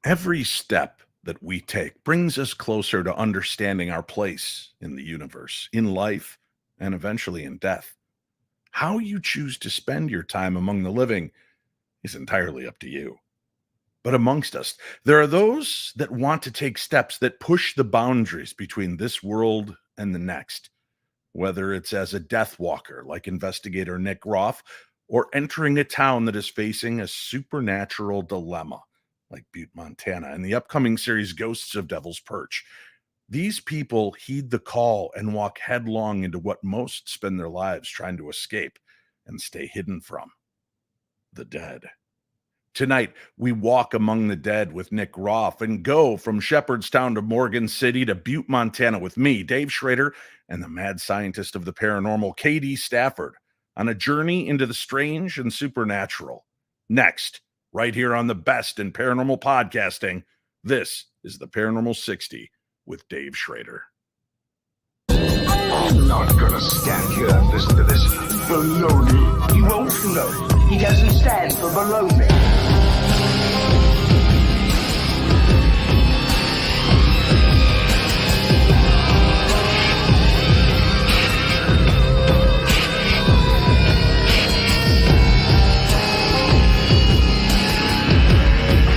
Every step that we take brings us closer to understanding our place in the universe, in life, and eventually in death. How you choose to spend your time among the living is entirely up to you. But amongst us, there are those that want to take steps that push the boundaries between this world and the next, whether it's as a death walker like investigator Nick Groff, or entering a town that is facing a supernatural dilemma like Butte, Montana, in the upcoming series Ghosts of Devil's Perch. These people heed the call and walk headlong into what most spend their lives trying to escape and stay hidden from: the dead. Tonight, we walk among the dead with Nick Groff and go from Shepherdstown to Morgan City to Butte, Montana with me, Dave Schrader, and the mad scientist of the paranormal, K.D. Stafford, on a journey into the strange and supernatural. Next, right here on the best in paranormal podcasting, this is the Paranormal 60 with Dave Schrader. I'm not gonna stand here and listen to this baloney. He won't float. He doesn't stand for baloney.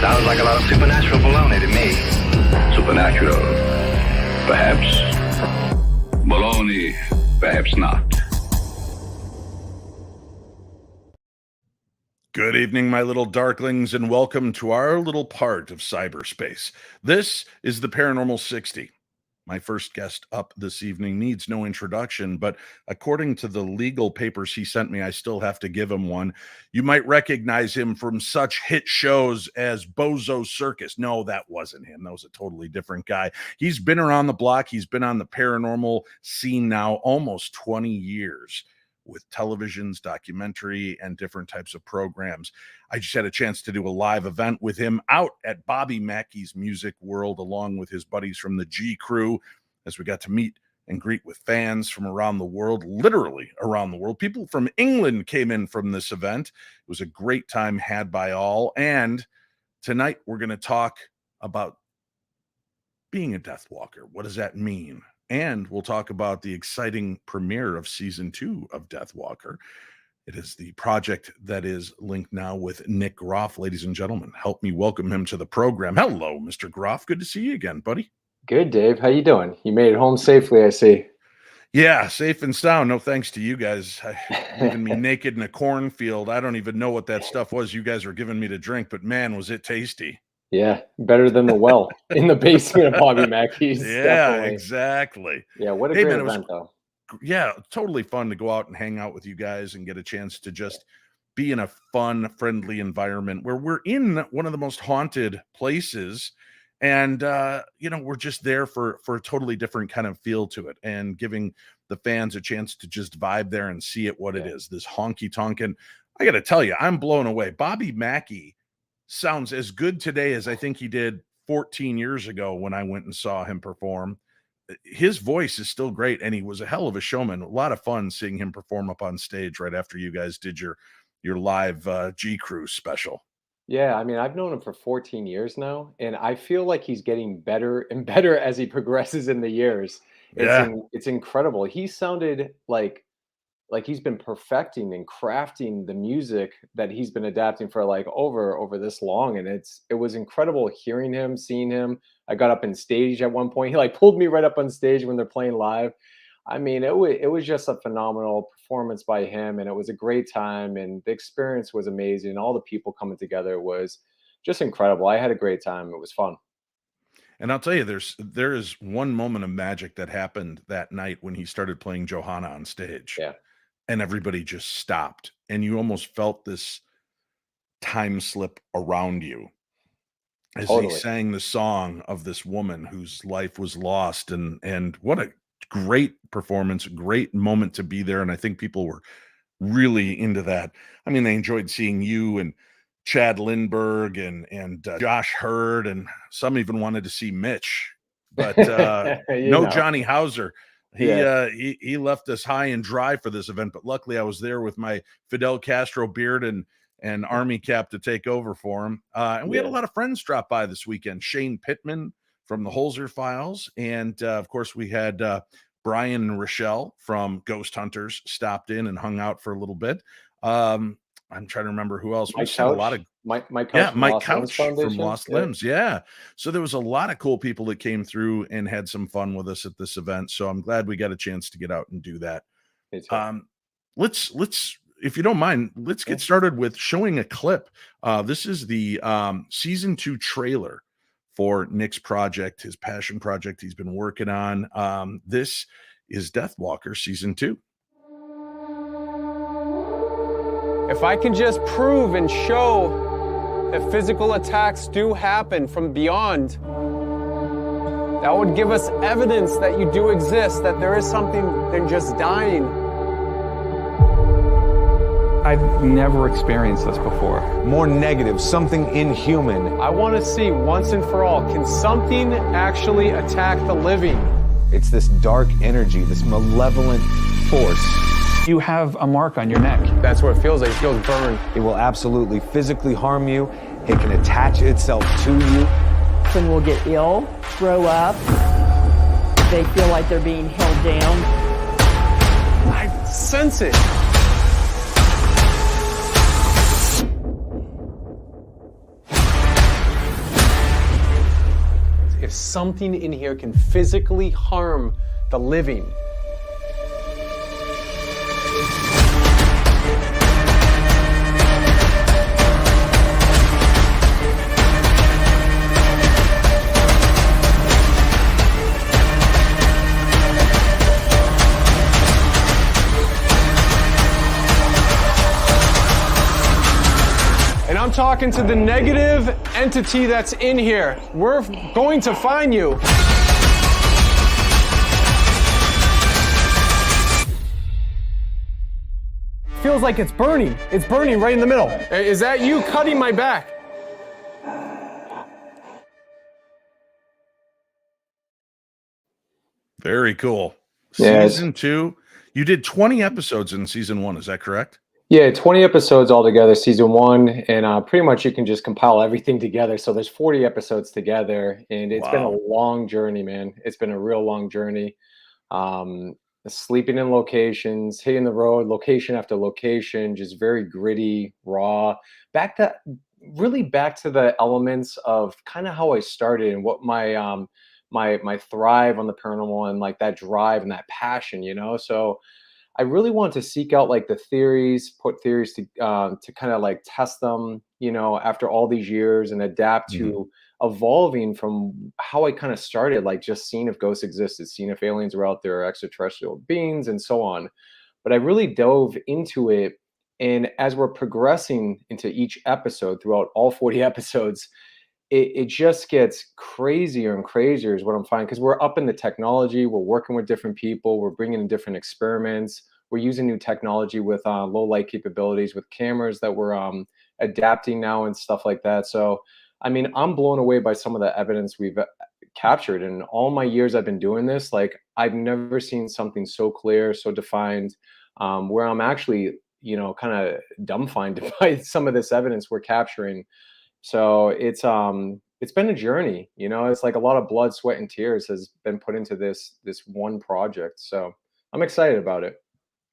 Sounds like a lot of supernatural baloney to me. Supernatural, perhaps. Baloney, perhaps not. Good evening, my little darklings, and welcome to our little part of cyberspace. This is the Paranormal 60. My first guest up this evening needs no introduction, but according to the legal papers he sent me, I still have to give him one. You might recognize him from such hit shows as Bozo Circus. No, that wasn't him. That was a totally different guy. He's been around the block. He's been on the paranormal scene now almost 20 years with televisions, documentary, and different types of programs. I just had a chance to do a live event with him out at Bobby Mackey's Music World, along with his buddies from the G Crew, as we got to meet and greet with fans from around the world, literally around the world. People from England came in from this event. It was a great time had by all. And tonight we're going to talk about being a death walker. What does that mean? And we'll talk about the exciting premiere of season 2 of Death Walker. It is the project that is linked now with Nick Groff. Ladies and gentlemen, help me welcome him to the program. Hello, Mr. Groff. Good to see you again, buddy. Good, Dave. How you doing? You made it home safely, I see. Yeah, safe and sound. No thanks to you guys. Leaving me naked in a cornfield. I don't even know what that stuff was you guys were giving me to drink, but man, was it tasty. Yeah, better than the well in the basement of Bobby Mackey's. Yeah, definitely. Exactly. Yeah, what a Hey, great man, event, though. Yeah, totally fun to go out and hang out with you guys and get a chance to just be in a fun, friendly environment where we're in one of the most haunted places. And, we're just there for a totally different kind of feel to it, and giving the fans a chance to just vibe there and see it what it is, this honky tonk. And I got to tell you, I'm blown away. Bobby Mackey sounds as good today as I think he did 14 years ago when I went and saw him perform. His voice is still great, and he was a hell of a showman. A lot of fun seeing him perform up on stage right after you guys did your live G Crew special. Yeah, I mean, I've known him for 14 years now, and I feel like he's getting better and better as he progresses in the years. It's incredible. He sounded like he's been perfecting and crafting the music that he's been adapting for like over this long, and it was incredible hearing him, seeing him. I got up on stage at one point. He like pulled me right up on stage when they're playing live. I mean, it was just a phenomenal performance by him, and it was a great time, and the experience was amazing. All the people coming together was just incredible. I had a great time. It was fun. And I'll tell you, there is one moment of magic that happened that night when he started playing Johanna on stage. Yeah. And everybody just stopped, and you almost felt this time slip around you as Totally. he sang the song of this woman whose life was lost. And what a great performance, great moment to be there. And I think people were really into that. I mean, they enjoyed seeing you and Chad Lindbergh and Josh Hurd, and some even wanted to see Mitch, but Johnny Hauser. He left us high and dry for this event, but luckily I was there with my Fidel Castro beard and and Army Cap to take over for him. And we had a lot of friends drop by this weekend. Shane Pittman from the Holzer Files. And of course, we had Brian and Rochelle from Ghost Hunters stopped in and hung out for a little bit. I'm trying to remember who else. Mike Couch. Mike Couch from Lost Limbs. Yeah. So there was a lot of cool people that came through and had some fun with us at this event. So I'm glad we got a chance to get out and do that. Let's if you don't mind, let's get started with showing a clip. This is the season 2 trailer for Nick's project, his passion project he's been working on. This is Deathwalker season 2. If I can just prove and show that physical attacks do happen from beyond, that would give us evidence that you do exist, that there is something than just dying. I've never experienced this before. More negative, something inhuman. I want to see once and for all, can something actually attack the living? It's this dark energy, this malevolent force. You have a mark on your neck. That's what it feels like. It feels burned. It will absolutely physically harm you. It can attach itself to you. Someone will get ill, throw up. They feel like they're being held down. I sense it. If something in here can physically harm the living, I'm talking to the negative entity that's in here. We're going to find you. Feels like it's burning. It's burning right in the middle. Is that you cutting my back? Very cool. Yeah, season 2. You did 20 episodes in season 1. Is that correct? Yeah, 20 episodes altogether, season 1, and pretty much you can just compile everything together. So there's 40 episodes together, and it's been a long journey, man. It's been a real long journey. Sleeping in locations, hitting the road, location after location, just very gritty, raw. Back to the elements of kind of how I started and what my my thrive on the paranormal and like that drive and that passion, you know. So I really want to seek out like the theories, put theories to kind of like test them, you know, after all these years and adapt to evolving from how I kind of started, like just seeing if ghosts existed, seeing if aliens were out there, extraterrestrial beings, and so on. But I really dove into it. And as we're progressing into each episode throughout all 40 episodes, it just gets crazier and crazier is what I'm finding, because we're up in the technology, we're working with different people, we're bringing in different experiments, we're using new technology with low light capabilities with cameras that we're adapting now and stuff like that. So, I mean, I'm blown away by some of the evidence we've captured in all my years I've been doing this. Like, I've never seen something so clear, so defined, where I'm actually, you know, kind of dumbfounded by some of this evidence we're capturing. So it's been a journey, you know. It's like a lot of blood, sweat, and tears has been put into this one project. So I'm excited about it.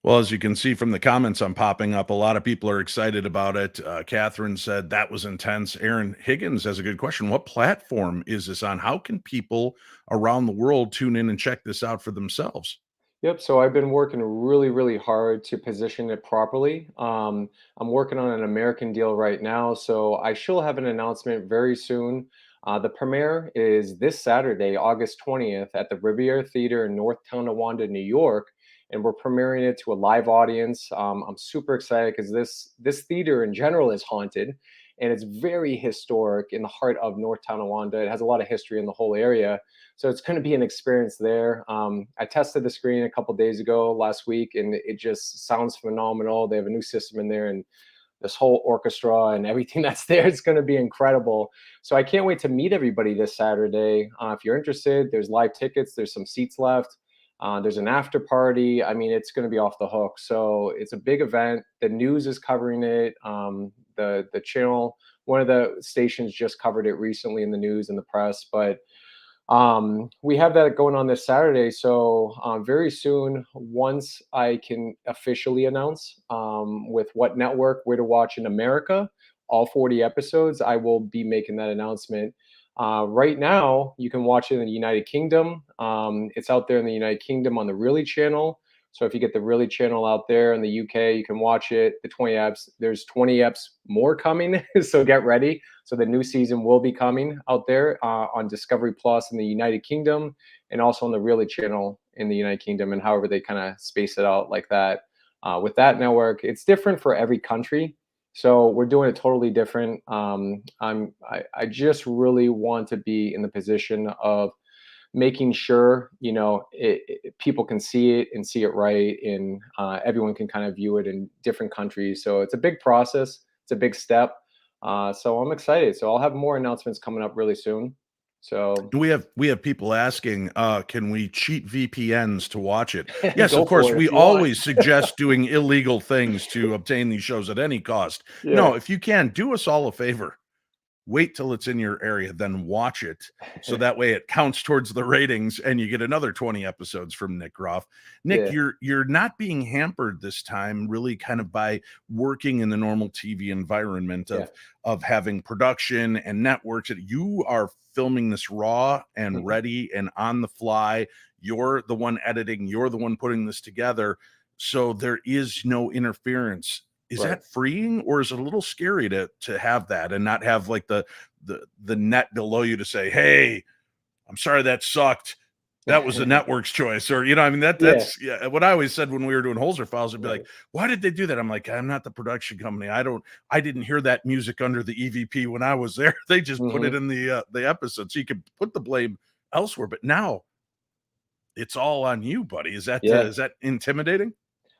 Well, as you can see from the comments I'm popping up, a lot of people are excited about it. Catherine said that was intense. Aaron Higgins has a good question. What platform is this on? How can people around the world tune in and check this out for themselves? Yep. So I've been working really, really hard to position it properly. I'm working on an American deal right now, so I shall have an announcement very soon. The premiere is this Saturday, August 20th, at the Riveria Theater in North Tonawanda, New York, and we're premiering it to a live audience. I'm super excited because this theater in general is haunted, and it's very historic in the heart of North Tonawanda. It has a lot of history in the whole area. So it's going to be an experience there. I tested the screen a couple days ago, last week, and it just sounds phenomenal. They have a new system in there, and this whole orchestra and everything that's there, it's going to be incredible. So I can't wait to meet everybody this Saturday. If you're interested, there's live tickets. There's some seats left. There's an after party. I mean, it's going to be off the hook. So it's a big event. The news is covering it. The channel, one of the stations just covered it recently in the news and the press. But we have that going on this Saturday. So very soon, once I can officially announce with what network where to watch in America, all 40 episodes, I will be making that announcement. Right now, you can watch it in the United Kingdom. It's out there in the United Kingdom on the Really channel. So if you get the Really channel out there in the UK, you can watch it. The 20 eps, there's 20 eps more coming, so get ready. So the new season will be coming out there on Discovery Plus in the United Kingdom, and also on the Really channel in the United Kingdom, and however they kind of space it out like that. With that network, it's different for every country. So we're doing it totally different. I just really want to be in the position of making sure, people can see it and see it right, and everyone can kind of view it in different countries. So it's a big process. It's a big step. So I'm excited. So I'll have more announcements coming up really soon. So We have people asking, can we cheat VPNs to watch it? Yes, go of course. for it We if you want. always suggest doing illegal things to obtain these shows at any cost. Yeah. No, if you can, do us all a favor. Wait till it's in your area, then watch it. So that way it counts towards the ratings and you get another 20 episodes from Nick Groff. Nick, Yeah. you're not being hampered this time, really kind of by working in the normal TV environment of having production and networks. You are filming this raw and ready and on the fly. You're the one editing, you're the one putting this together. So there is no interference. Is Right. that freeing, or is it a little scary to have that and not have like the net below you to say, hey, I'm sorry that sucked. That was the network's choice. Or, I mean, that's what I always said when we were doing Holzer Files. I'd be like, why did they do that? I'm like, I'm not the production company. I didn't hear that music under the EVP when I was there. They just put it in the episode. So you could put the blame elsewhere, but now it's all on you, buddy. Is that intimidating?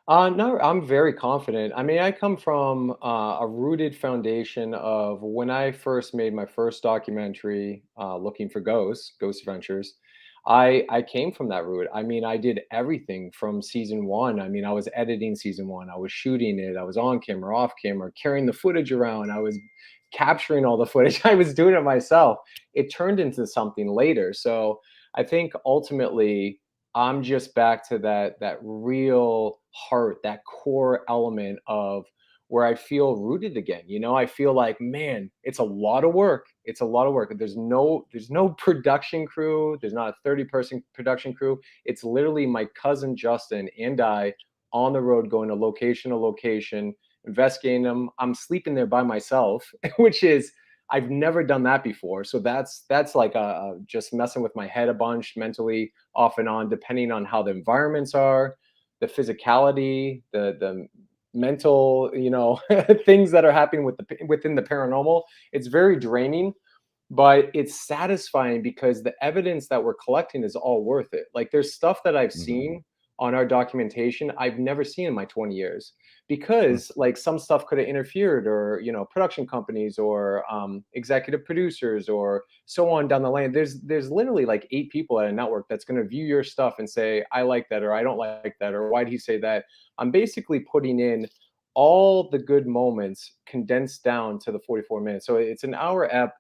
No, I'm very confident. I mean, I come from a rooted foundation of when I first made my first documentary, looking for Ghost Adventures. I came from that root. I mean, I did everything from season one. I mean, I was editing season one. I was shooting it. I was on camera, off camera, carrying the footage around. I was capturing all the footage. I was doing it myself. It turned into something later. So I think ultimately, I'm just back to that real heart, that core element of where I feel rooted again. I feel like, man, it's a lot of work. It's a lot of work. There's no production crew. There's not a 30-person production crew. It's literally my cousin Justin and I on the road going to location, investigating them. I'm sleeping there by myself, which is, I've never done that before. So that's like just messing with my head a bunch mentally off and on, depending on how the environments are, the physicality, the mental, things that are happening within the paranormal. It's very draining, but it's satisfying because the evidence that we're collecting is all worth it. Like there's stuff that I've seen on our documentation I've never seen in my 20 years because like some stuff could have interfered, or production companies or executive producers or so on down the line. There's literally like 8 people at a network that's going to view your stuff and say, I like that, or I don't like that, or why did he say that? I'm basically putting in all the good moments condensed down to the 44 minutes. So it's an hour ep.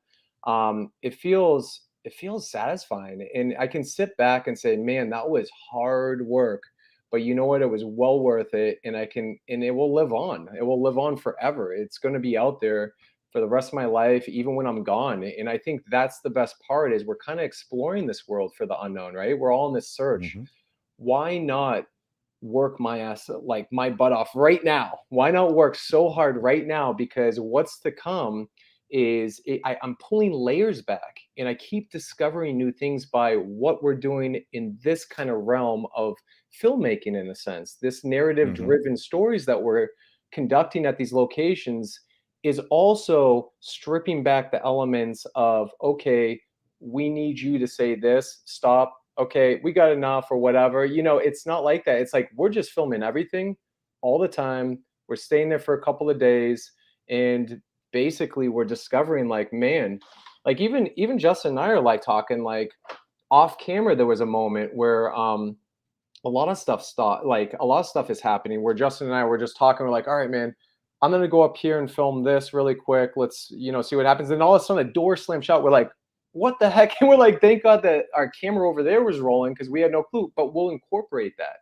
It feels satisfying, and I can sit back and say, man, that was hard work, but you know what, it was well worth it. And it will live on forever. It's going to be out there for the rest of my life, even when I'm gone. And I think that's the best part, is we're kind of exploring this world for the unknown, right? We're all in this search. Why not work my ass, like my butt off right now? Why not work so hard right now? Because what's to come is I'm pulling layers back, and I keep discovering new things by what we're doing in this kind of realm of filmmaking, in a sense. This narrative driven stories that we're conducting at these locations is also stripping back the elements of, okay, we need you to say this, stop, okay, we got enough, or whatever. It's not like that. It's like we're just filming everything all the time. We're staying there for a couple of days, and basically we're discovering, like, man, like even Justin and I are like talking, like off camera, there was a moment where a lot of stuff a lot of stuff is happening where Justin and I were just talking. We're like, all right, man, I'm gonna go up here and film this really quick. Let's, see what happens. And all of a sudden the door slams shut. We're like, what the heck? And we're like, thank God that our camera over there was rolling because we had no clue, but we'll incorporate that.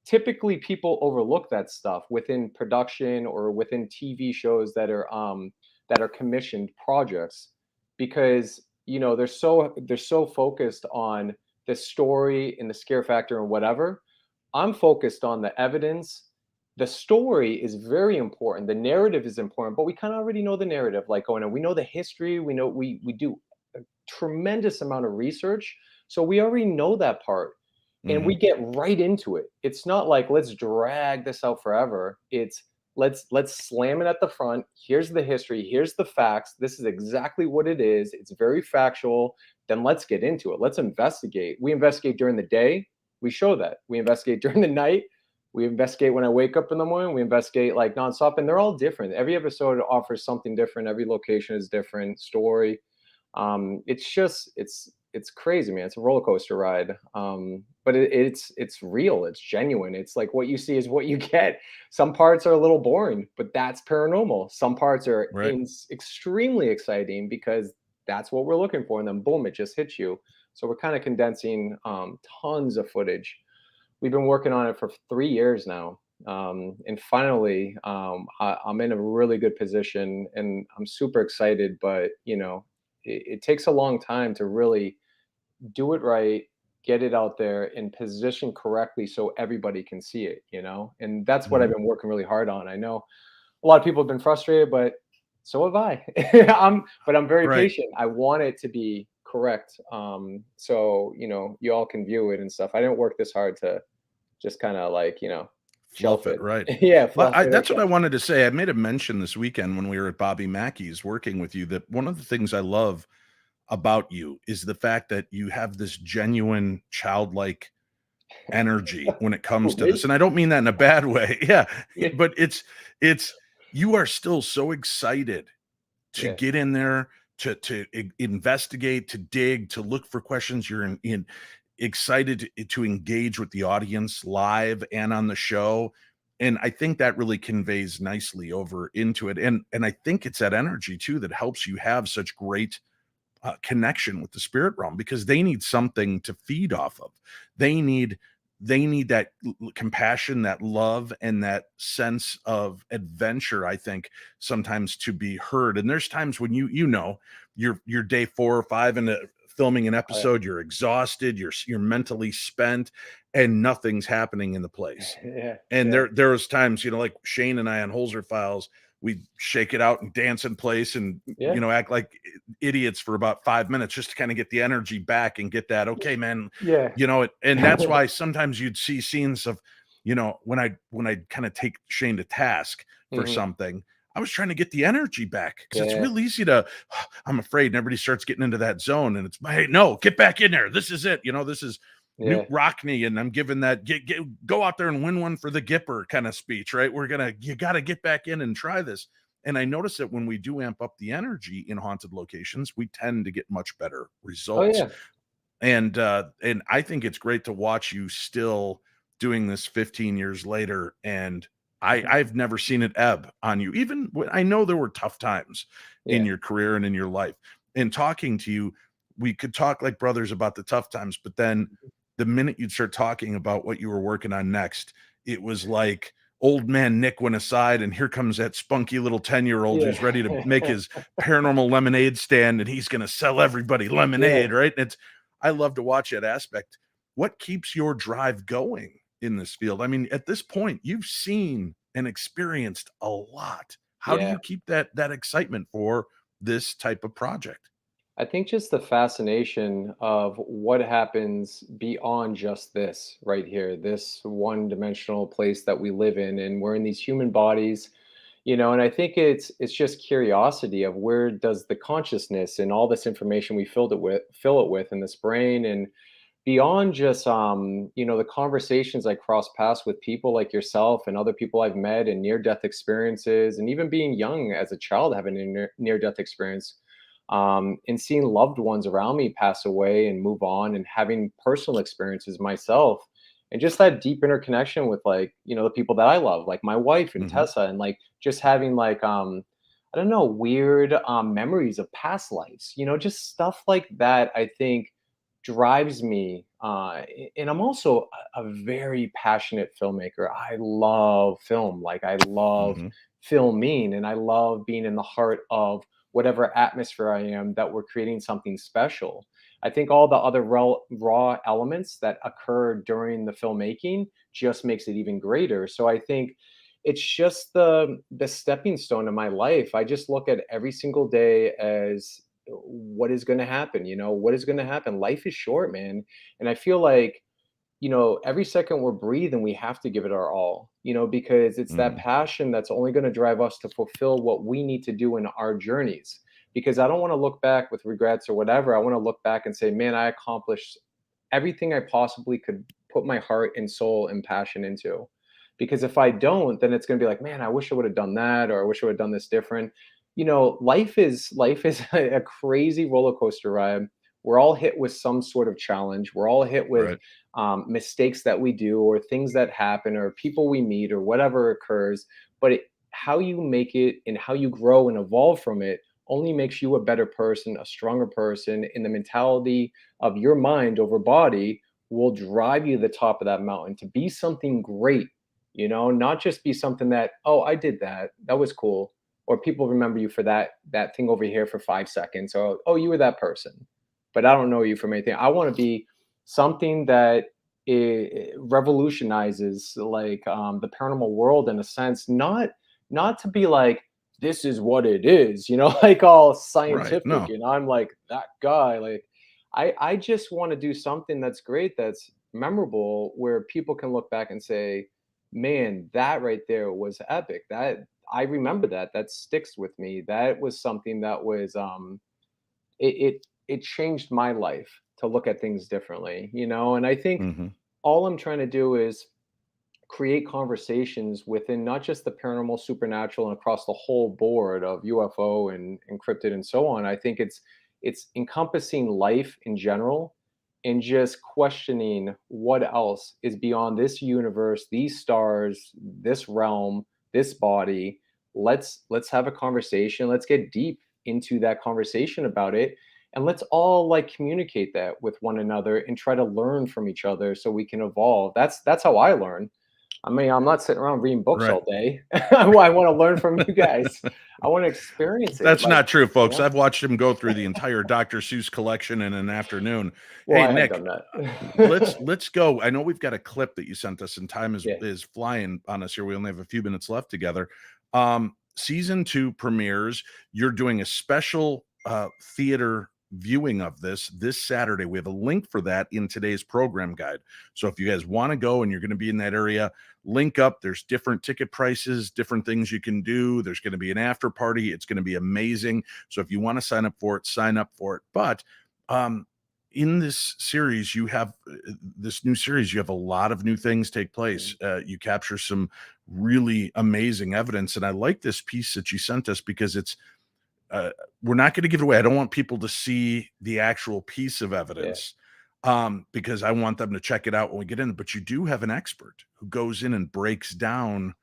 Typically people overlook that stuff within production or within TV shows that are commissioned projects because they're so focused on the story and the scare factor and whatever. I'm focused on the evidence. The story is very important. The narrative is important, but we kind of already know the narrative. Like, we know the history. We know we do a tremendous amount of research, so we already know that part, and we get right into it. It's not like let's drag this out forever. It's let's slam it at the front. Here's the history. Here's the facts. This is exactly what it is. It's very factual. Then let's get into it. Let's investigate. We investigate during the day. We show that. We investigate during the night. We investigate when I wake up in the morning. We investigate like nonstop, and they're all different. Every episode offers something different. Every location is different. Story. It's crazy, man. It's a roller coaster ride. But it's real. It's genuine. It's like what you see is what you get. Some parts are a little boring, but that's paranormal. Some parts are extremely exciting because that's what we're looking for. And then boom, it just hits you. So we're kind of condensing tons of footage. We've been working on it for 3 years now. And finally, I'm in a really good position and I'm super excited, but it takes a long time to really do it right, get it out there and position correctly so everybody can see it, and that's what I've been working really hard on. I know a lot of people have been frustrated, but so have I. I'm very patient. I want it to be correct. So, you all can view it and stuff. I didn't work this hard to just kind of Fluff it, right? Yeah. Well, that's what I wanted to say. I made a mention this weekend when we were at Bobby Mackey's working with you that one of the things I love about you is the fact that you have this genuine childlike energy when it comes to this. And I don't mean that in a bad way. Yeah. But it's you are still so excited to get in there, to investigate, to dig, to look for questions. You're excited to engage with the audience live and on the show. And I think that really conveys nicely over into it. And I think it's that energy too that helps you have such great connection with the spirit realm because they need something to feed off of. They need that compassion, that love, and that sense of adventure, I think, sometimes to be heard. And there's times when you're day 4 or 5 into filming an episode, you're exhausted, you're mentally spent, and nothing's happening in the place. There was times, like Shane and I on Holzer Files, we shake it out and dance in place and act like idiots for about 5 minutes just to kind of get the energy back and get that okay, man. And that's why sometimes you'd see scenes of when I kind of take Shane to task for something, I was trying to get the energy back because it's real easy to I'm afraid, and everybody starts getting into that zone and it's hey, no, get back in there, this is it, this is Newt Rockney, and I'm giving that go out there and win one for the Gipper kind of speech, right? You got to get back in and try this. And I notice that when we do amp up the energy in haunted locations, we tend to get much better results. And I think it's great to watch you still doing this 15 years later. And I've never seen it ebb on you. Even when I know there were tough times in your career and in your life. And talking to you, we could talk like brothers about the tough times, but then the minute you'd start talking about what you were working on next, it was like old man Nick went aside and here comes that spunky little 10-year-old who's ready to make his paranormal lemonade stand and he's going to sell everybody lemonade, right? And I love to watch that aspect. What keeps your drive going in this field? I mean, at this point, you've seen and experienced a lot. How do you keep that excitement for this type of project? I think just the fascination of what happens beyond just this right here, this one-dimensional place that we live in, and we're in these human bodies, and I think it's just curiosity of where does the consciousness and all this information we fill it with in this brain, and beyond just the conversations I cross paths with people like yourself and other people I've met and near-death experiences, and even being young as a child having a near-death experience. And seeing loved ones around me pass away and move on and having personal experiences myself, and just that deep interconnection with like, the people that I love, like my wife and Mhm. Tessa, and like just having like I don't know, weird memories of past lives, just stuff like that. I think drives me. And I'm also a very passionate filmmaker. I love film. Like I love Mhm. filming, and I love being in the heart of whatever atmosphere I am, that we're creating something special. I think all the other raw elements that occur during the filmmaking just makes it even greater. So I think it's just the stepping stone in my life. I just look at every single day as what is going to happen. What is going to happen. Life is short, man. And I feel like, every second we're breathing, we have to give it our all, because it's that Mhm. passion that's only going to drive us to fulfill what we need to do in our journeys. Because I don't want to look back with regrets or whatever. I want to look back and say, man, I accomplished everything I possibly could put my heart and soul and passion into. Because if I don't, then it's going to be like, man, I wish I would have done that, or I wish I would have done this different. Life is a crazy roller coaster ride. We're all hit with some sort of challenge. We're all hit with Right. mistakes that we do, or things that happen, or people we meet, or whatever occurs. But how you make it and how you grow and evolve from it only makes you a better person, a stronger person. In the mentality of your mind over body will drive you to the top of that mountain to be something great, not just be something that, oh, I did that. That was cool. Or people remember you for that thing over here for 5 seconds. Or, oh, you were that person. But I don't know you from anything. I want to be something that it revolutionizes like the paranormal world in a sense, not to be like, this is what it is, like all Right. scientific, No. I'm like that guy. Like I just want to do something that's great, that's memorable, where people can look back and say, man, that right there was epic. That I remember that sticks with me. That was something that was it changed my life to look at things differently, and I think Mhm. all I'm trying to do is create conversations within not just the paranormal, supernatural, and across the whole board of UFO and encrypted and so on. I think it's encompassing life in general, and just questioning what else is beyond this universe, these stars, this realm, this body. Let's have a conversation. Let's get deep into that conversation about it. And let's all like communicate that with one another and try to learn from each other so we can evolve. That's how I learn. I mean, I'm not sitting around reading books Right. all day. I want to learn from you guys. I want to experience it. That's Like, not true, you folks. know, I've watched him go through the entire Dr. Seuss collection in an afternoon. well, Hey, I have Nick, done let's that. let's go. I know we've got a clip that you sent us, and time is Yeah. is flying on us here. We only have a few minutes left together. Season 2 premieres. You're doing a special theater viewing of this Saturday. We have a link for that in today's program guide. So if you guys want to go and you're going to be in that area, link up. There's different ticket prices, different things you can do. There's going to be an after party. It's going to be amazing. So if you want to sign up for it, sign up for it. But in this series, you have this new series, you have a lot of new things take place. You capture some really amazing evidence. And I like this piece that you sent us because it's, we're not going to give it away. I don't want people to see the actual piece of Yeah. evidence because I want them to check it out when we get in. But you do have an expert who goes in and breaks down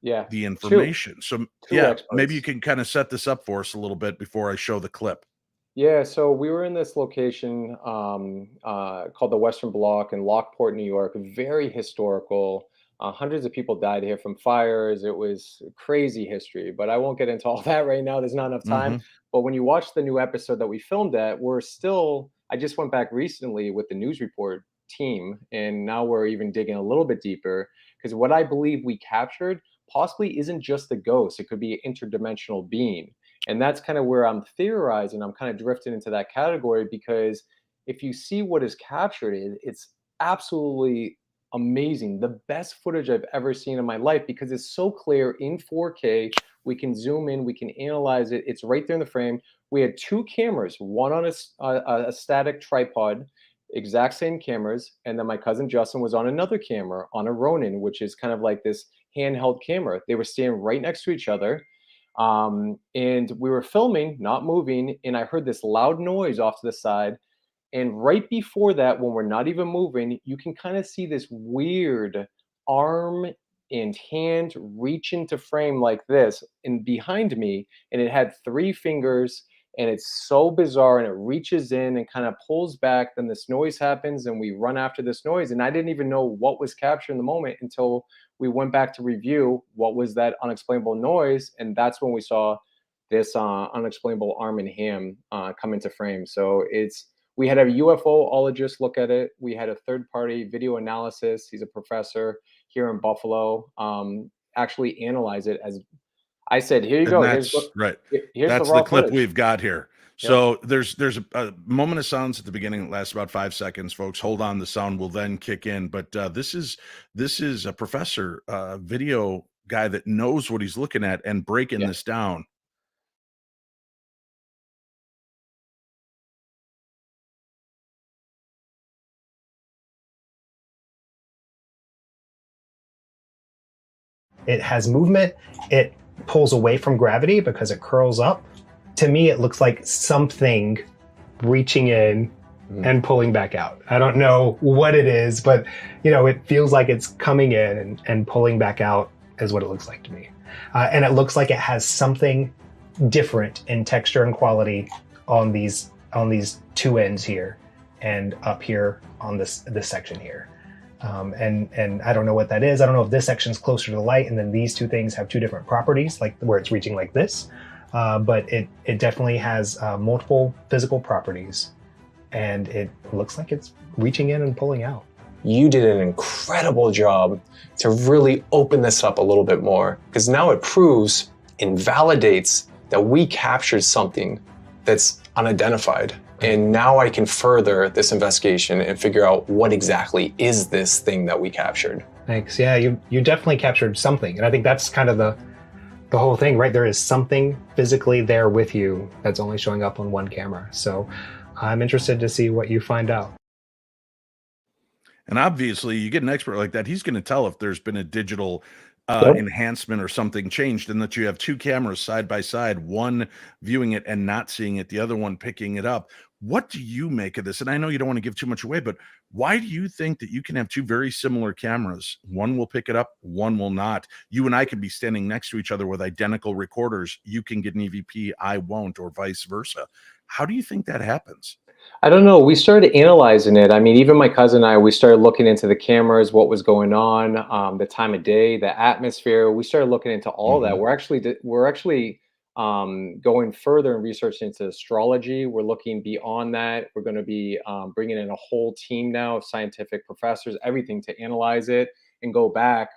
Yeah. the Two. information. So, Two yeah, maybe you experts. can kind of set this up for us a little bit before I show the clip. Yeah, so we were in this location called the Western Block in Lockport, New York. Very historical. Hundreds of people died here from fires. It was crazy history, but I won't get into all that right now. There's not enough time. Hmm. But when you watch the new episode that we filmed at, we're still. I just went back recently with the news report team, and now we're even digging a little bit deeper because what I believe we captured possibly isn't just a ghost. It could be an interdimensional being, and that's kind of where I'm theorizing. I'm kind of drifting into that category because if you see what is captured, it's absolutely amazing. The best footage I've ever seen in my life because it's so clear in 4K. We can zoom in, we can analyze it. It's right there in the frame. We had two cameras, one on a static tripod, exact same cameras. And then my cousin Justin was on another camera on a Ronin, which is kind of like this handheld camera. They were standing right next to each other, and we were filming, not moving, and I heard this loud noise off to the side, And right before that, when we're not even moving, you can kind of see this weird arm and hand reach into frame like this and behind me, and it had 3 fingers, and it's so bizarre, and it reaches in and kind of pulls back. Then this noise happens and we run after this noise, and I didn't even know what was captured in the moment until we went back to review what was that unexplainable noise, and that's when we saw this unexplainable arm and hand come into frame. So we had a UFOologist look at it. We had a third-party video analysis. He's a professor here in Buffalo. Actually analyze it. As I said, here you And go. that's right. Here's That's the raw the clip footage. we've got here. So there's a moment of silence at the beginning that lasts about 5 seconds, folks. Hold on, the sound will then kick in. But this is a professor, video guy that knows what he's looking at and breaking this down. It has movement. It pulls away from gravity because it curls up. To me, it looks like something reaching in and pulling back out. I don't know what it is, but it feels like it's coming in and pulling back out is what it looks like to me. And it looks like it has something different in texture and quality on these 2 ends here and up here on this section here. And I don't know what that is. I don't know if this section is closer to the light, and then these 2 things have 2 different properties, like where it's reaching like this. But it definitely has multiple physical properties, and it looks like it's reaching in and pulling out. You did an incredible job to really open this up a little bit more, because now it proves and validates that we captured something that's unidentified. And now I can further this investigation and figure out what exactly is this thing that we captured. Thanks. Yeah, you definitely captured something. And I think that's kind of the whole thing, right? There is something physically there with you that's only showing up on one camera. So I'm interested to see what you find out. And obviously, you get an expert like that, he's going to tell if there's been a digital enhancement or something changed, and that you have 2 cameras side by side, one viewing it and not seeing it, the other one picking it up. What do you make of this? And I know you don't want to give too much away, but why do you think that you can have 2 very similar cameras? One will pick it up, one will not. You and I could be standing next to each other with identical recorders. You can get an EVP, I won't, or vice versa. How do you think that happens? I don't know. We started analyzing it. I mean, even my cousin and I, we started looking into the cameras, what was going on, the time of day, the atmosphere. We started looking into all that. We're actually going further and researching into astrology. We're looking beyond that. We're going to be bringing in a whole team now of scientific professors, everything to analyze it and go back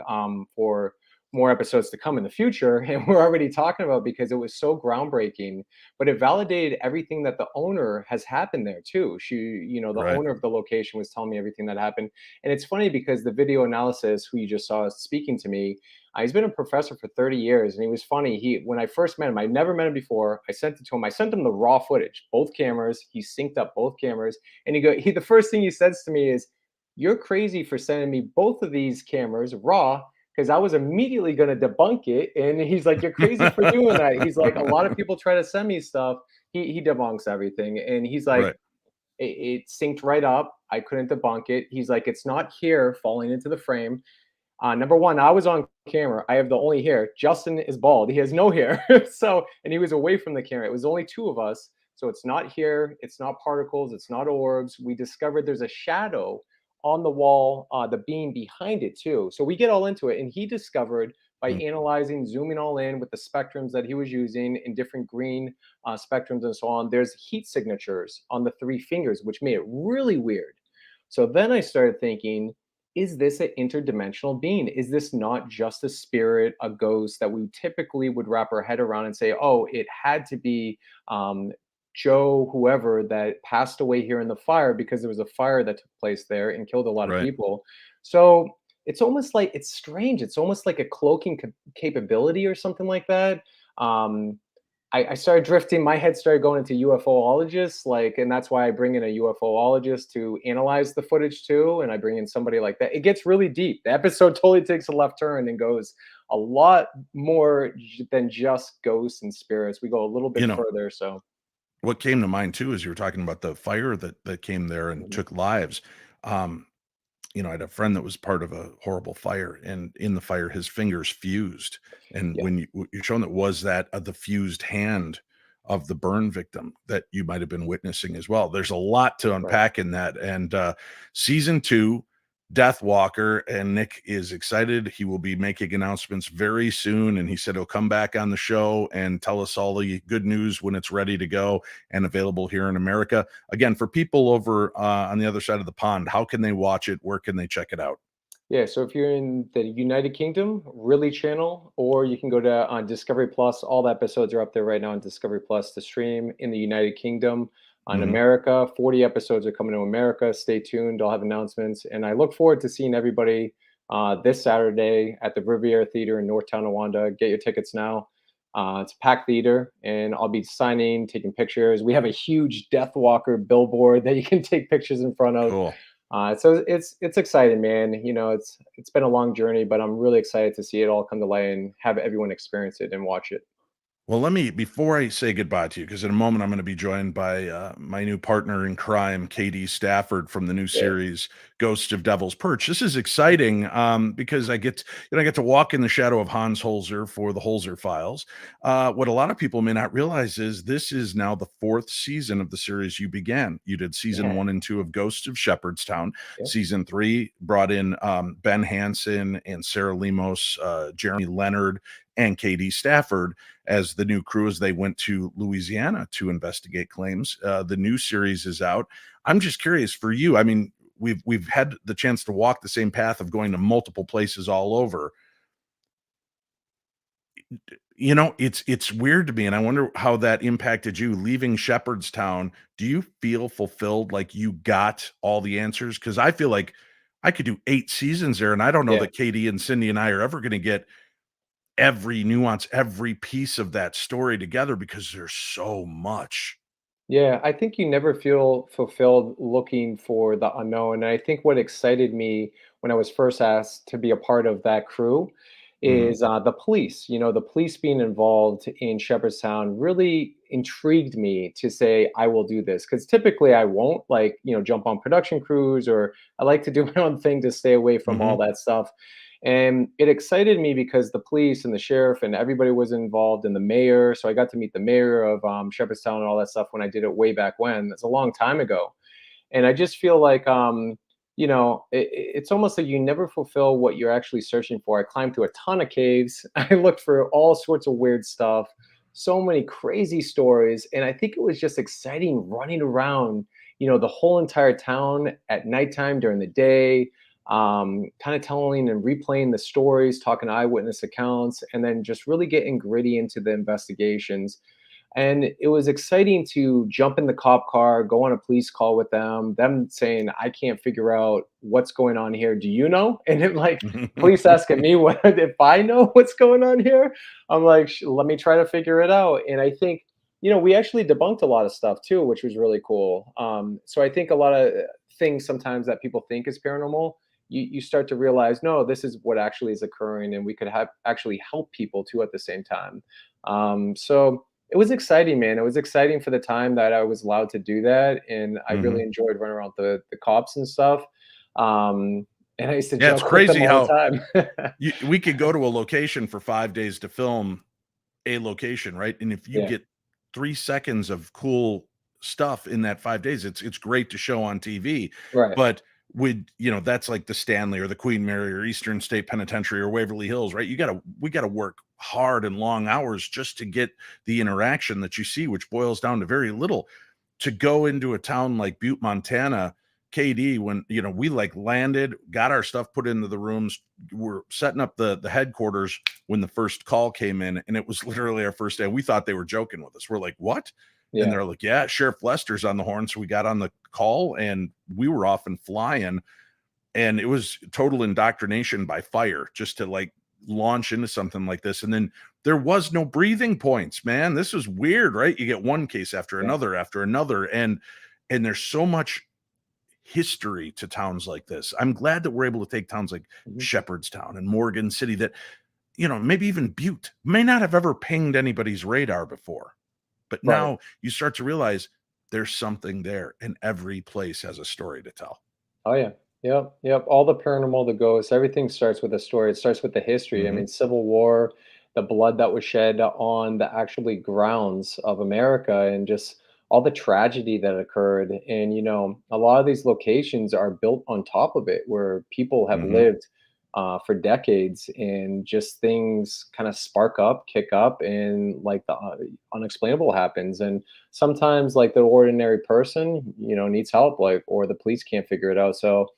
for more episodes to come in the future. And we're already talking about, because it was so groundbreaking, but it validated everything that the owner has happened there too. The owner of the location was telling me everything that happened. And it's funny because the video analysis who you just saw speaking to me, he's been a professor for 30 years. And he was funny. When I first met him, I never met him before. I sent it to him. I sent him the raw footage, both cameras. He synced up both cameras. And the first thing he says to me is, "You're crazy for sending me both of these cameras raw," because I was immediately going to debunk it. And he's like, "You're crazy for doing that." He's like, "A lot of people try to send me stuff." He debunks everything. And he's like, it synced right up. I couldn't debunk it. He's like, "It's not here falling into the frame. Number one, I was on camera. I have the only hair. Justin is bald. He has no hair." And he was away from the camera. It was only 2 of us. So it's not here. It's not particles. It's not orbs. We discovered there's a shadow on the wall, the beam behind it too. So we get all into it. And he discovered, by analyzing, zooming all in with the spectrums that he was using in different green spectrums and so on, there's heat signatures on the 3 fingers, which made it really weird. So then I started thinking, is this an interdimensional being? Is this not just a spirit, a ghost that we typically would wrap our head around and say, oh, it had to be Joe, whoever, that passed away here in the fire because there was a fire that took place there and killed a lot of people. So it's almost like, it's strange. It's almost like a cloaking capability or something like that. I started drifting. My head started going into UFOologists, and that's why I bring in a UFOologist to analyze the footage too. And I bring in somebody like that. It gets really deep. The episode totally takes a left turn and goes a lot more than just ghosts and spirits. We go a little bit further. So What came to mind too, as you were talking about the fire that came there and Mhm. took lives. Um, I had a friend that was part of a horrible fire, and in the fire, his fingers fused. And Yeah, when you're shown that was that the fused hand of the burn victim that you might have been witnessing as well. There's a lot to right. unpack in that. And season 2, Death Walker, and Nick is excited. He will be making announcements very soon. And he said he'll come back on the show and tell us all the good news when it's ready to go and available here in America. Again, for people over on the other side of the pond, how can they watch it? Where can they check it out? Yeah, so if you're in the United Kingdom, Really Channel, or you can go to on Discovery Plus. All the episodes are up there right now on Discovery Plus to stream in the United Kingdom. On Mhm. America, 40 episodes are coming to America. Stay tuned. I'll have announcements. And I look forward to seeing everybody this Saturday at the Riveria Theater in North Tonawanda. Get your tickets now. It's a packed theater, and I'll be signing, taking pictures. We have a huge Death Walker billboard that you can take pictures in front of. Cool. So it's exciting, man. It's been a long journey, but I'm really excited to see it all come to light and have everyone experience it and watch it. Well, let me, before I say goodbye to you, because in a moment I'm going to be joined by my new partner in crime, Katie Stafford, from the new Yeah, series Ghost of Devil's Perch. This is exciting because I get to walk in the shadow of Hans Holzer for the Holzer Files. What a lot of people may not realize is this is now the 4th season of the series you began. You did season yeah, 1 and 2 of Ghosts of Shepherdstown. yeah. Season 3 brought in Ben Hansen and Sarah Lemos, Jeremy Leonard, and Katie Stafford as the new crew as they went to Louisiana to investigate claims. The new series is out. I'm just curious for you. I mean, we've had the chance to walk the same path of going to multiple places all over. It's weird to me, and I wonder how that impacted you leaving Shepherdstown. Do you feel fulfilled, like you got all the answers? Because I feel like I could do 8 seasons there, and I don't know Yeah. that Katie and Cindy and I are ever going to get every nuance, every piece of that story together because there's so much. Yeah, I think you never feel fulfilled looking for the unknown. And I think what excited me when I was first asked to be a part of that crew Mhm. is the police. The police being involved in Shepherdstown really intrigued me to say, I will do this. Because typically I won't jump on production crews, or I like to do my own thing to stay away from all Mhm. that stuff. And it excited me because the police and the sheriff and everybody was involved, and the mayor. So I got to meet the mayor of Shepherdstown and all that stuff when I did it way back when. That's a long time ago. And I just feel like, it's almost like you never fulfill what you're actually searching for. I climbed through a ton of caves. I looked for all sorts of weird stuff, so many crazy stories. And I think it was just exciting running around, the whole entire town at nighttime, during the day, kind of telling and replaying the stories, talking to eyewitness accounts, and then just really getting gritty into the investigations. And it was exciting to jump in the cop car, go on a police call with them saying, I can't figure out what's going on here. Do you know? And then, like, police asking me what if I know what's going on here. I'm like, let me try to figure it out." And I think, we actually debunked a lot of stuff too, which was really cool. So I think a lot of things sometimes that people think is paranormal, you start to realize, no, this is what actually is occurring, and we could have actually help people too at the same time. So it was exciting, man. It was exciting for the time that I was allowed to do that, and I really Mhm. enjoyed running around the cops and stuff. And I used to Yeah, it's joke with them crazy all the how time. we could go to a location for 5 days to film a location, right? And if you Yeah, get 3 seconds of cool stuff in that 5 days, it's great to show on TV. right. But that's like the Stanley or the Queen Mary or Eastern State Penitentiary or Waverly Hills, right? We gotta work hard and long hours just to get the interaction that you see, which boils down to very little. To go into a town like Butte, Montana, KD, when we like landed, got our stuff put into the rooms, we're setting up the headquarters when the first call came in, and it was literally our first day. We thought they were joking with us. We're like, what? And Yeah, they're like, yeah, Sheriff Lester's on the horn. So we got on the call and we were off and flying. And it was total indoctrination by fire just to like launch into something like this. And then there was no breathing points, man. This was weird, right? You get one case yeah. after another, and there's so much history to towns like this. I'm glad that we're able to take towns like Mhm. Shepherdstown and Morgan City that maybe even Butte may not have ever pinged anybody's radar before, But Right. now you start to realize there's something there, and every place has a story to tell. Oh yeah. Yep. Yep. All the paranormal, the ghosts, everything starts with a story. It starts with the history. I Mhm. mean, Civil War, the blood that was shed on the actually grounds of America, and just all the tragedy that occurred. And a lot of these locations are built on top of it, where people have Mhm. lived for decades, and just things kind of spark up, kick up, and like the unexplainable happens. And sometimes, like the ordinary person, needs help, like, or the police can't figure it out. So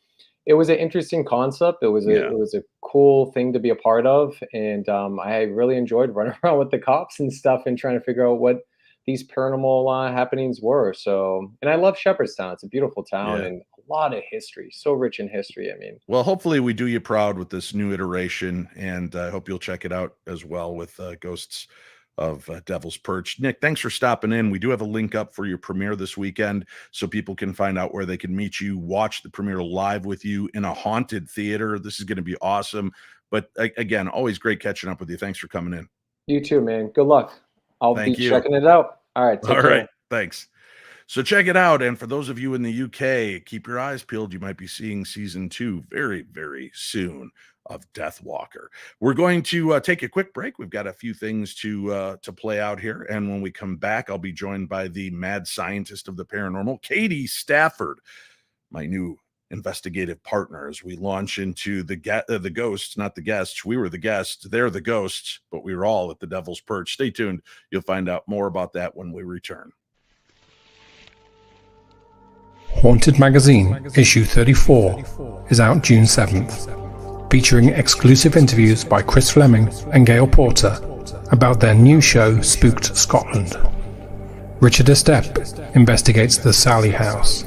it was an interesting concept. Yeah. It was a cool thing to be a part of, and I really enjoyed running around with the cops and stuff and trying to figure out what these paranormal happenings were. So, and I love Shepherdstown. It's a beautiful town Yeah. and a lot of history. So rich in history. I mean, Well, hopefully we do you proud with this new iteration, and I hope you'll check it out as well with Ghosts of Devil's Perch. Nick, thanks for stopping in. We do have a link up for your premiere this weekend, so people can find out where they can meet you, watch the premiere live with you in a haunted theater. This is going to be awesome. But again, always great catching up with you. Thanks for coming in. you too, man. Good luck. I'll Thank be you. checking it out. All right. Take All care. right. Thanks. So check it out. And for those of you in the UK, keep your eyes peeled. You might be seeing season 2 very, very soon of Death Walker. We're going to take a quick break. We've got a few things to play out here. And when we come back, I'll be joined by the mad scientist of the paranormal, Katie Stafford, my new investigative partner, as we launch into the ghosts, not the guests. We were the guests. They're the ghosts, but we were all at the Devil's Perch. Stay tuned. You'll find out more about that when we return. Haunted Magazine, issue 34, is out June 7th, featuring exclusive interviews by Chris Fleming and Gail Porter about their new show, Spooked Scotland. Richard Estep investigates the Sally House.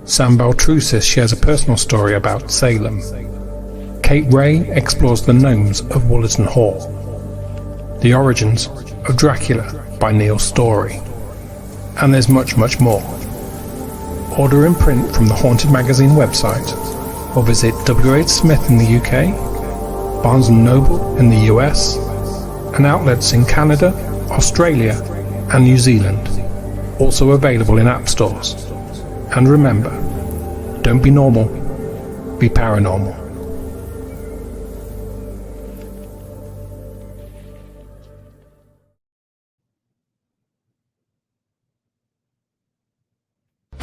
Sam Baltrusis shares a personal story about Salem. Kate Ray explores the gnomes of Wollerton Hall. The origins of Dracula by Neil Story. And there's much, much more. Order in print from the Haunted Magazine website, or visit WH Smith in the UK, Barnes & Noble in the US, and outlets in Canada, Australia, and New Zealand. Also available in app stores. And remember, don't be normal, be paranormal.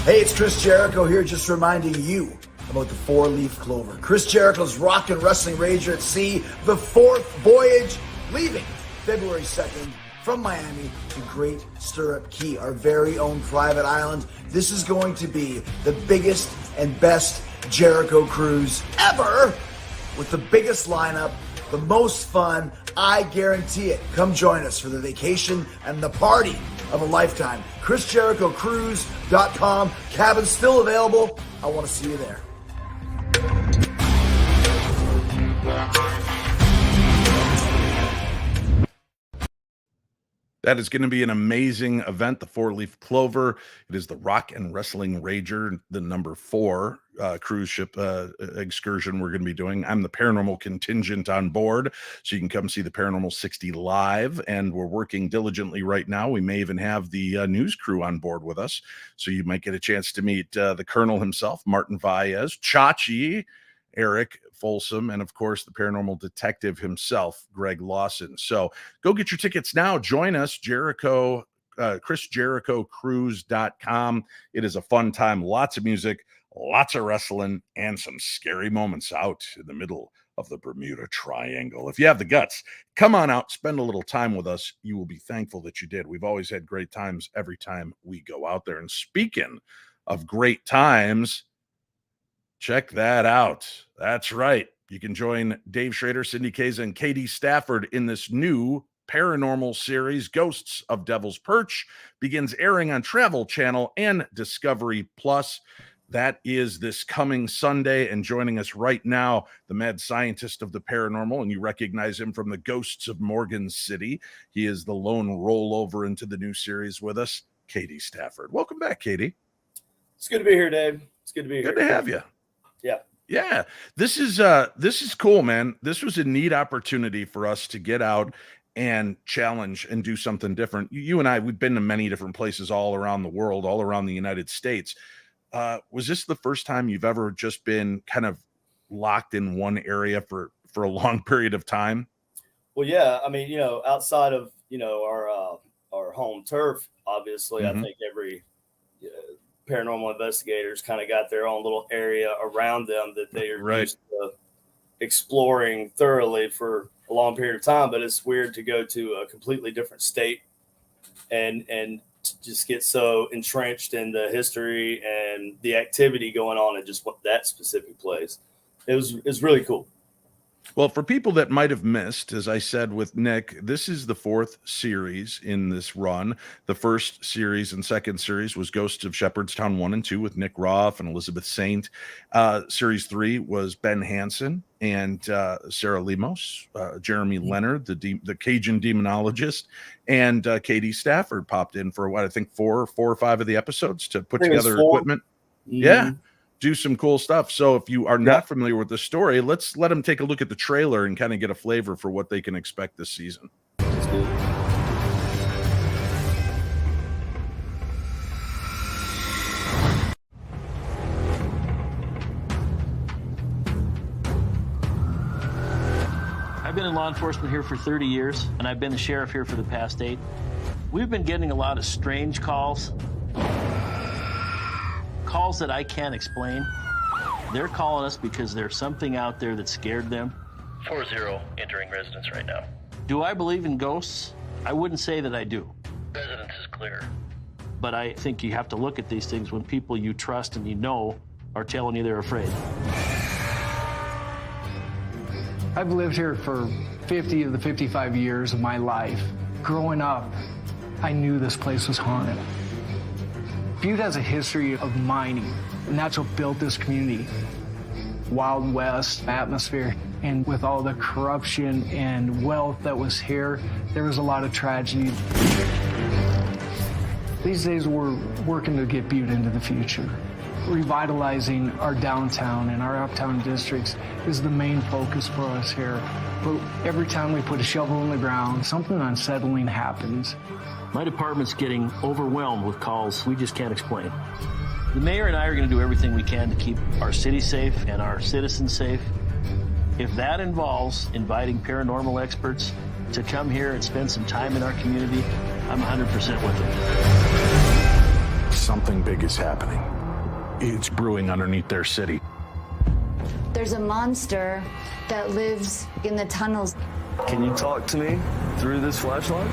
Hey, it's Chris Jericho here, just reminding you about the 4-leaf clover. Chris Jericho's rock and wrestling rager at sea, the 4th voyage, leaving February 2nd from Miami to Great Stirrup Key, our very own private island. This is going to be the biggest and best Jericho cruise ever, with the biggest lineup, the most fun. I guarantee it. Come join us for the vacation and the party of a lifetime. ChrisJerichoCruise.com. Cabin's still available. I want to see you there. That is going to be an amazing event, the 4-leaf clover. It is the Rock and Wrestling Rager, the number 4 cruise ship excursion we're going to be doing. I'm the paranormal contingent on board, so you can come see the Paranormal 60 live, and we're working diligently right now. We may even have the news crew on board with us, so you might get a chance to meet the Colonel himself, Martin Valles, Chachi, Eric Folsom, and of course the paranormal detective himself, Greg Lawson. So go get your tickets now. Join us, ChrisJerichoCruise.com. It is a fun time, lots of music, lots of wrestling, and some scary moments out in the middle of the Bermuda Triangle. If you have the guts, come on out, spend a little time with us. You will be thankful that you did. We've always had great times every time we go out there. And speaking of great times, check that out. That's right. You can join Dave Schrader, Cindy Kaza, and Katie Stafford in this new paranormal series, Ghosts of Devil's Perch, begins airing on Travel Channel and Discovery Plus. That is this coming Sunday, and joining us right now, the mad scientist of the paranormal, and you recognize him from the Ghosts of Morgan City. He is the lone rollover into the new series with us, Katie Stafford. Welcome back, Katie. It's good to be here, Dave. It's good to be here. Good to have you. Yeah. This is cool, man. This was a neat opportunity for us to get out and challenge and do something different. You and I, we've been to many different places all around the world, all around the United States. Was this the first time you've ever just been kind of locked in one area for a long period of time? Well, yeah. I mean, outside of, our home turf, obviously, I think every paranormal investigators kind of got their own little area around them that they are used to exploring thoroughly for a long period of time. But it's weird to go to a completely different state and just get so entrenched in the history and the activity going on in just that specific place. It's really cool. Well, for people that might have missed, as I said with Nick, this is the 4th series in this run. The first series and second series was Ghosts of Shepherdstown 1 and 2 with Nick Groff and Elizabeth Saint. Series 3 was Ben Hansen and Sarah Lemos, Jeremy Leonard, the Cajun demonologist, and Katie Stafford popped in for what I think 4 or 5 of the episodes to put together equipment. Mm-hmm. Yeah. Do some cool stuff. So if you are not familiar with the story, let's let them take a look at the trailer and kind of get a flavor for what they can expect this season. I've been in law enforcement here for 30 years, and I've been the sheriff here for the past 8. We've been getting a lot of strange calls that I can't explain. They're calling us because there's something out there that scared them. 4-0 entering residence right now. Do I believe in ghosts? I wouldn't say that I do. Residence is clear. But I think you have to look at these things when people you trust and you know are telling you they're afraid. I've lived here for 50 of the 55 years of my life. Growing up, I knew this place was haunted. Butte has a history of mining, and that's what built this community. Wild West atmosphere, and with all the corruption and wealth that was here, there was a lot of tragedy. These days, we're working to get Butte into the future. Revitalizing our downtown and our uptown districts is the main focus for us here. But every time we put a shovel in the ground, something unsettling happens. My department's getting overwhelmed with calls we just can't explain. The mayor and I are going to do everything we can to keep our city safe and our citizens safe. If that involves inviting paranormal experts to come here and spend some time in our community, I'm 100% with them. Something big is happening. It's brewing underneath their city. There's a monster that lives in the tunnels. Can you talk to me through this flashlight?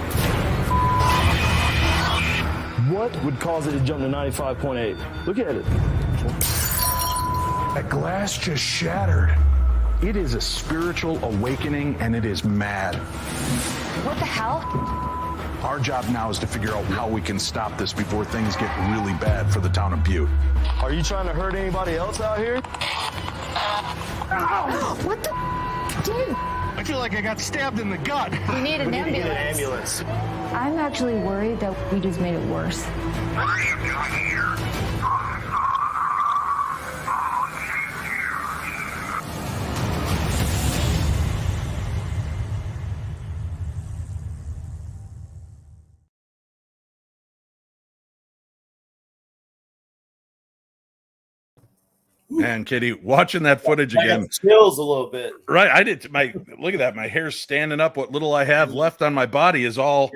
What would cause it to jump to 95.8? Look at it. That glass just shattered. It is a spiritual awakening, and it is mad. What the hell? Our job now is to figure out how we can stop this before things get really bad for the town of Butte. Are you trying to hurt anybody else out here? What the dude? I feel like I got stabbed in the gut. We need an ambulance. I'm actually worried that we just made it worse. And Katie, watching that footage again, chills a little bit. Right, I did. Look at that. My hair's standing up. What little I have left on my body is all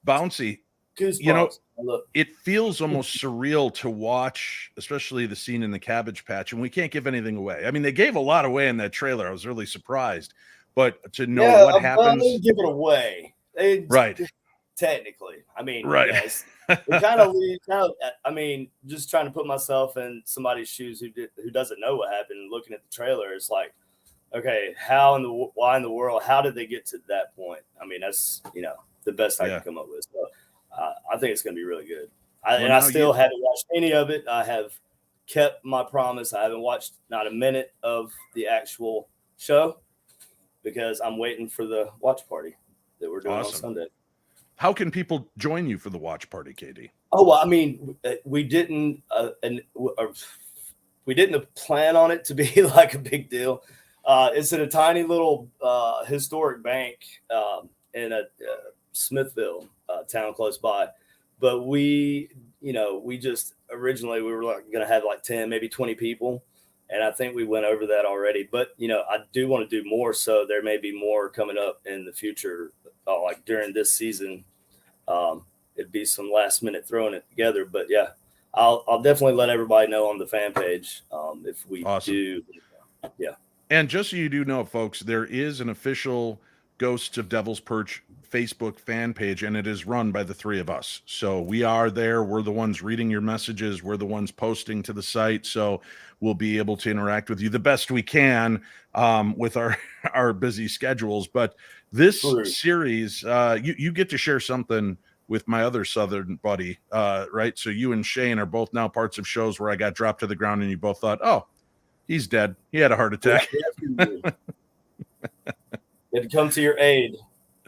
bouncy. Goosebumps. You know, it feels almost surreal to watch, especially the scene in the cabbage patch. And we can't give anything away. I mean, they gave a lot away in that trailer. I was really surprised, but to know what happens, they give it away. Right. Technically, I mean, right. Yes. It kind of, I mean, just trying to put myself in somebody's shoes who doesn't know what happened and looking at the trailer, it's like, okay, why in the world, how did they get to that point? I mean, that's, the best I can come up with. So I think it's going to be really good. I still haven't watched any of it. I have kept my promise. I haven't watched not a minute of the actual show because I'm waiting for the watch party that we're doing on Sunday. How can people join you for the watch party, Katie? Oh, well, I mean, we didn't plan on it to be like a big deal. It's at a tiny little historic bank, in a Smithville town close by. But we just originally we were like going to have like 10, maybe 20 people. And I think we went over that already. But, I do want to do more. So there may be more coming up in the future, like during this season. It'd be some last minute throwing it together. But, yeah, I'll definitely let everybody know on the fan page if we do. Yeah. And just so you do know, folks, there is an official Ghosts of Devil's Perch Facebook fan page, and it is run by the three of us. So we are there. We're the ones reading your messages. We're the ones posting to the site. So we'll be able to interact with you the best we can with our busy schedules. But this series, you get to share something with my other Southern buddy, right? So you and Shane are both now parts of shows where I got dropped to the ground and you both thought, oh, he's dead. He had a heart attack. You had to come to your aid.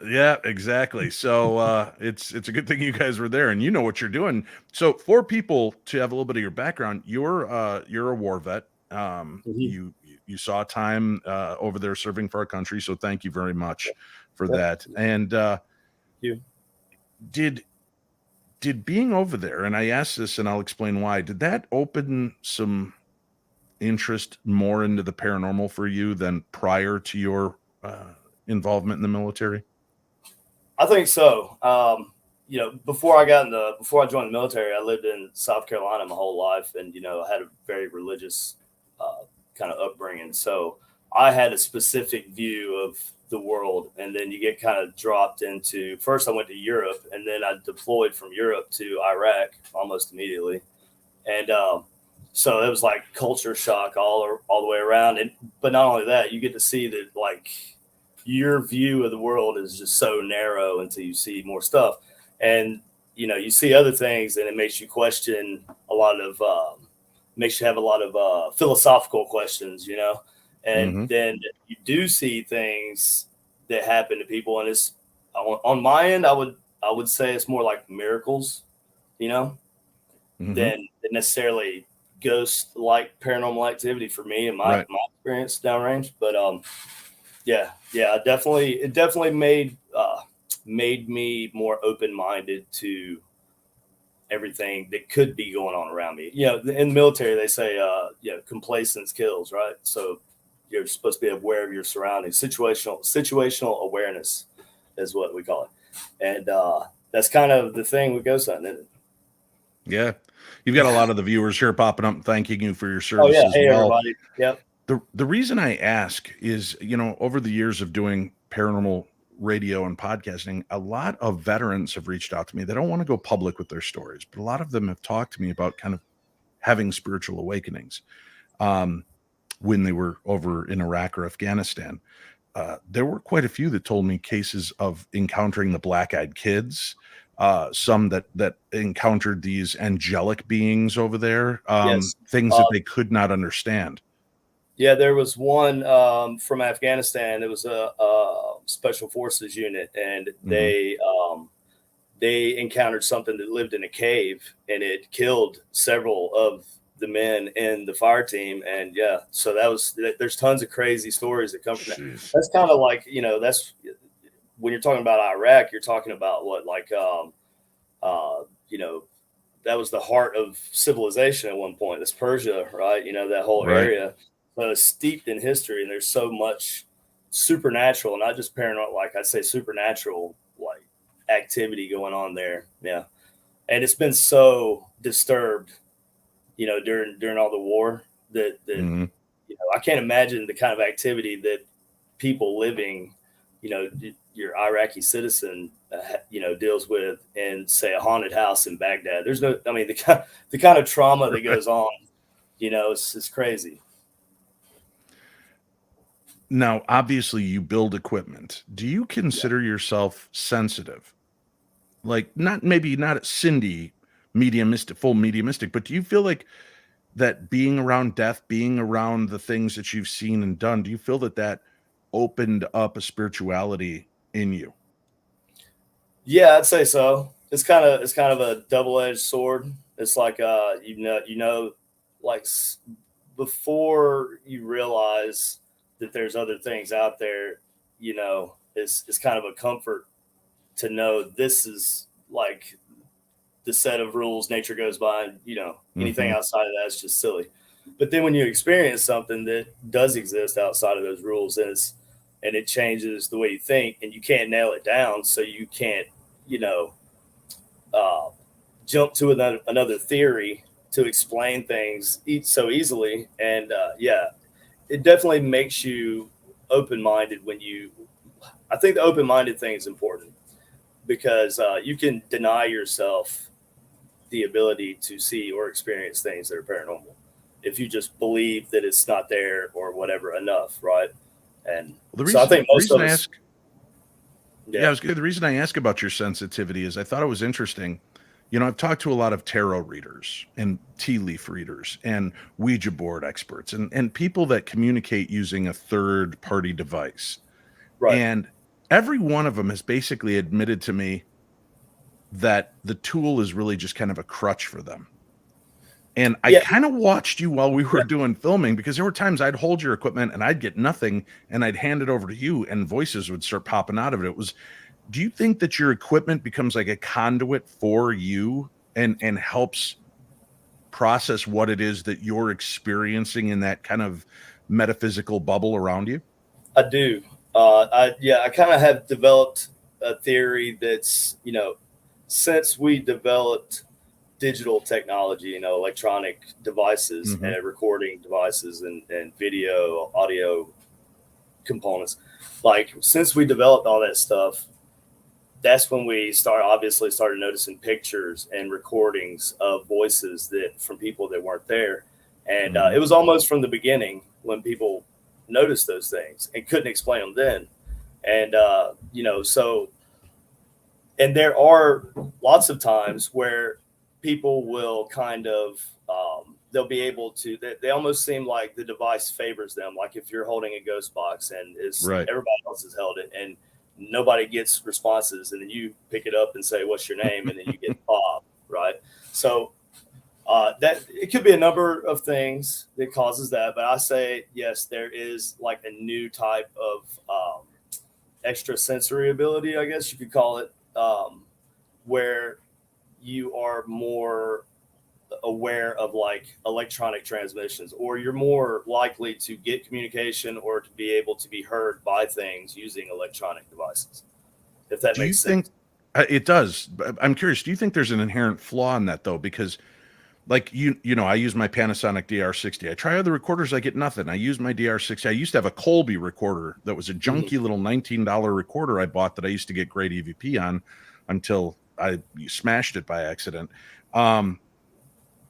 Yeah, exactly. So it's a good thing you guys were there and you know what you're doing. So for people to have a little bit of your background, you're a war vet. You saw time over there serving for our country. So thank you very much for that. And did being over there, and I asked this and I'll explain why, did that open some interest more into the paranormal for you than prior to your involvement in the military? I think so. Before I joined the military, I lived in South Carolina my whole life, and I had a very religious kind of upbringing. So I had a specific view of the world, and then you get kind of dropped into. First, I went to Europe, and then I deployed from Europe to Iraq almost immediately, and so it was like culture shock all the way around. But not only that, you get to see that like your view of the world is just so narrow until you see more stuff. And, you see other things and it makes you question a lot of, makes you have a lot of philosophical questions, and then you do see things that happen to people. And it's on my end, I would say it's more like miracles, than necessarily ghost like paranormal activity for me and my experience downrange. But, it definitely made me more open-minded to everything that could be going on around me. In the military, they say, complacence kills, right? So you're supposed to be aware of your surroundings. Situational awareness is what we call it. And that's kind of the thing with ghost hunting, isn't it? Yeah. You've got a lot of the viewers here popping up thanking you for your service as Hey, well. everybody. Yep. The reason I ask is, over the years of doing paranormal radio and podcasting, a lot of veterans have reached out to me. They don't want to go public with their stories, but a lot of them have talked to me about kind of having spiritual awakenings when they were over in Iraq or Afghanistan. There were quite a few that told me cases of encountering the black-eyed kids, some that encountered these angelic beings over there, things that they could not understand. Yeah, there was one from Afghanistan. It was a special forces unit, and they encountered something that lived in a cave, and it killed several of the men in the fire team. And so there's tons of crazy stories that come from that. That's kind of like, that's when you're talking about Iraq, you're talking about what, like, that was the heart of civilization at one point. That's Persia, right? That whole area. So it's steeped in history, and there's so much supernatural, not just paranormal, like I say, supernatural like activity going on there. Yeah. And it's been so disturbed, during all the war that I can't imagine the kind of activity that people living, your Iraqi citizen, deals with in, say, a haunted house in Baghdad. There's no, I mean, the kind of trauma that goes on, it's crazy. Now, obviously, you build equipment. Do you consider yourself sensitive? Like, not Cindy mediumistic, full mediumistic, but do you feel like that being around death, being around the things that you've seen and done, do you feel that opened up a spirituality in you? Yeah, I'd say so. It's kind of a double-edged sword. It's like like before you realize that there's other things out there, it's kind of a comfort to know this is like the set of rules nature goes by, and anything outside of that is just silly. But then when you experience something that does exist outside of those rules, and it changes the way you think, and you can't nail it down, so you can't jump to another theory to explain things so easily. And it definitely makes you open-minded I think the open-minded thing is important, because you can deny yourself the ability to see or experience things that are paranormal if you just believe that it's not there or whatever enough, right? And the reason, so I think most of us, the reason I ask about your sensitivity is I thought it was interesting. I've talked to a lot of tarot readers and tea leaf readers and Ouija board experts and people that communicate using a third party device. Right. And every one of them has basically admitted to me that the tool is really just kind of a crutch for them. And I kind of watched you while we were doing filming, because there were times I'd hold your equipment and I'd get nothing, and I'd hand it over to you and voices would start popping out of it. Do you think that your equipment becomes like a conduit for you and helps process what it is that you're experiencing in that kind of metaphysical bubble around you? I do. I kind of have developed a theory that's, since we developed digital technology, electronic devices and recording devices and video, audio components, like since we developed all that stuff, that's when we started noticing pictures and recordings of voices from people that weren't there. And it was almost from the beginning when people noticed those things and couldn't explain them then. And, and there are lots of times where people will kind of, they'll be able to, they almost seem like the device favors them. Like if you're holding a ghost box and everybody else has held it and nobody gets responses, and then you pick it up and say, what's your name? And then you get Bob, right? So that it could be a number of things that causes that. But I say, yes, there is like a new type of extrasensory ability, I guess you could call it, where you are more aware of like electronic transmissions, or you're more likely to get communication or to be able to be heard by things using electronic devices. If that makes sense. It does. I'm curious, do you think there's an inherent flaw in that though? Because like, I use my Panasonic DR60. I try other recorders, I get nothing. I use my DR60. I used to have a Colby recorder that was a junky little $19 recorder I bought that I used to get great EVP on until I smashed it by accident.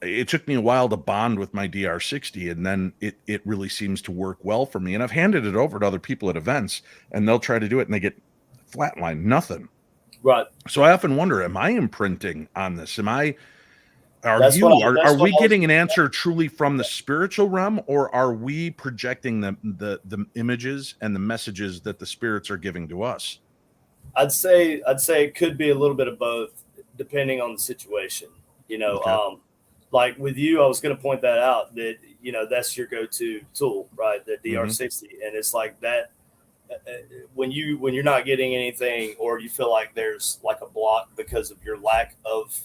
It took me a while to bond with my DR60, and then it really seems to work well for me. And I've handed it over to other people at events, and they'll try to do it, and they get flatline, nothing. Right. So I often wonder, am I imprinting on this? Are we getting an answer truly from the spiritual realm, or are we projecting the images and the messages that the spirits are giving to us? I'd say it could be a little bit of both, depending on the situation. Like with you, I was going to point that out, that that's your go-to tool, right? The DR60, and it's like that. When you're not getting anything, or you feel like there's like a block because of your lack of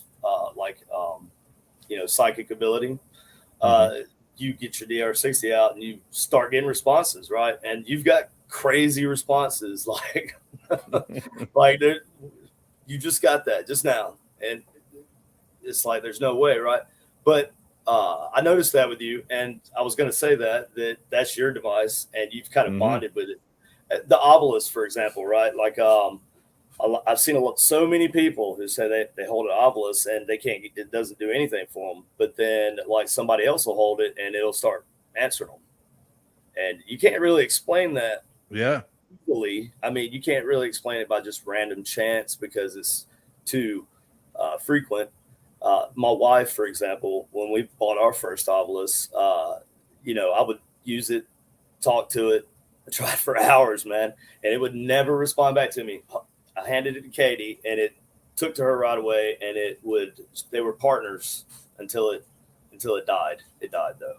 psychic ability, you get your DR60 out and you start getting responses, right? And you've got crazy responses, like you just got that just now, and it's like there's no way, right? But I noticed that with you, and I was going to say that's your device, and you've kind of bonded with it. The obelisk, for example, right? Like I've seen so many people who say they hold an obelisk and it doesn't do anything for them, but then like somebody else will hold it and it'll start answering them, and you can't really explain that. Yeah. Easily. I mean, you can't really explain it by just random chance because it's too frequent. My wife, for example, when we bought our first obelisk, I would use it, talk to it, try for hours, man, and it would never respond back to me. I handed it to Katie, and it took to her right away, and they were partners until it died. It died though.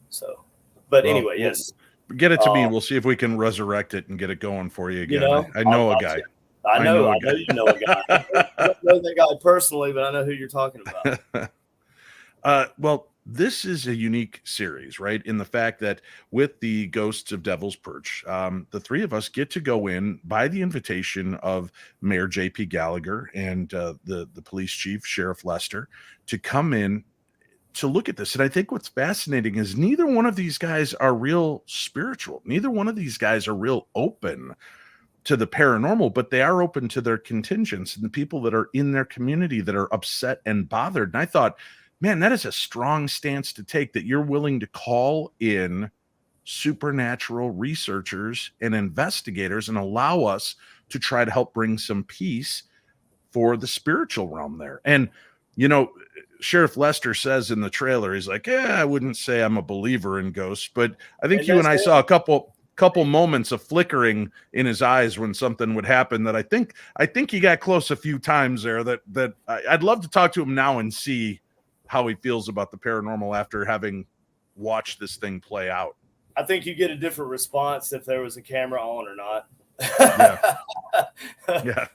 So, but anyway, yes. Get it to me. We'll see if we can resurrect it and get it going for you again. I know a guy. I know you know a guy. I don't know that guy personally, but I know who you're talking about. Well, this is a unique series, right? In the fact that with the Ghosts of Devil's Perch, the three of us get to go in by the invitation of Mayor J.P. Gallagher and the police chief, Sheriff Lester, to come in to look at this. And I think what's fascinating is neither one of these guys are real spiritual. Neither one of these guys are real open to the paranormal, but they are open to their contingents and the people that are in their community that are upset and bothered. And I thought, man, that is a strong stance to take, that you're willing to call in supernatural researchers and investigators and allow us to try to help bring some peace for the spiritual realm there. And, you know, Sheriff Lester says in the trailer, he's like, I wouldn't say I'm a believer in ghosts, but I think you and I saw a couple moments of flickering in his eyes when something would happen that I think he got close a few times there that I'd love to talk to him now and see how he feels about the paranormal after having watched this thing play out. I think you get a different response if there was a camera on or not. Yeah.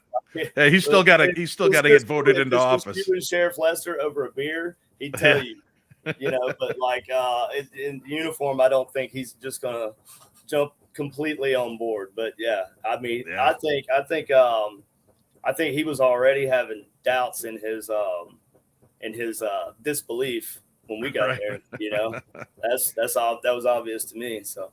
Yeah, he's still got to get voted into office. You and Sheriff Lester over a beer, he'd tell you, you know. But like in uniform, I don't think he's just gonna jump completely on board. But yeah, I mean, I think he was already having doubts in his disbelief when we got there. You know, that was obvious to me. So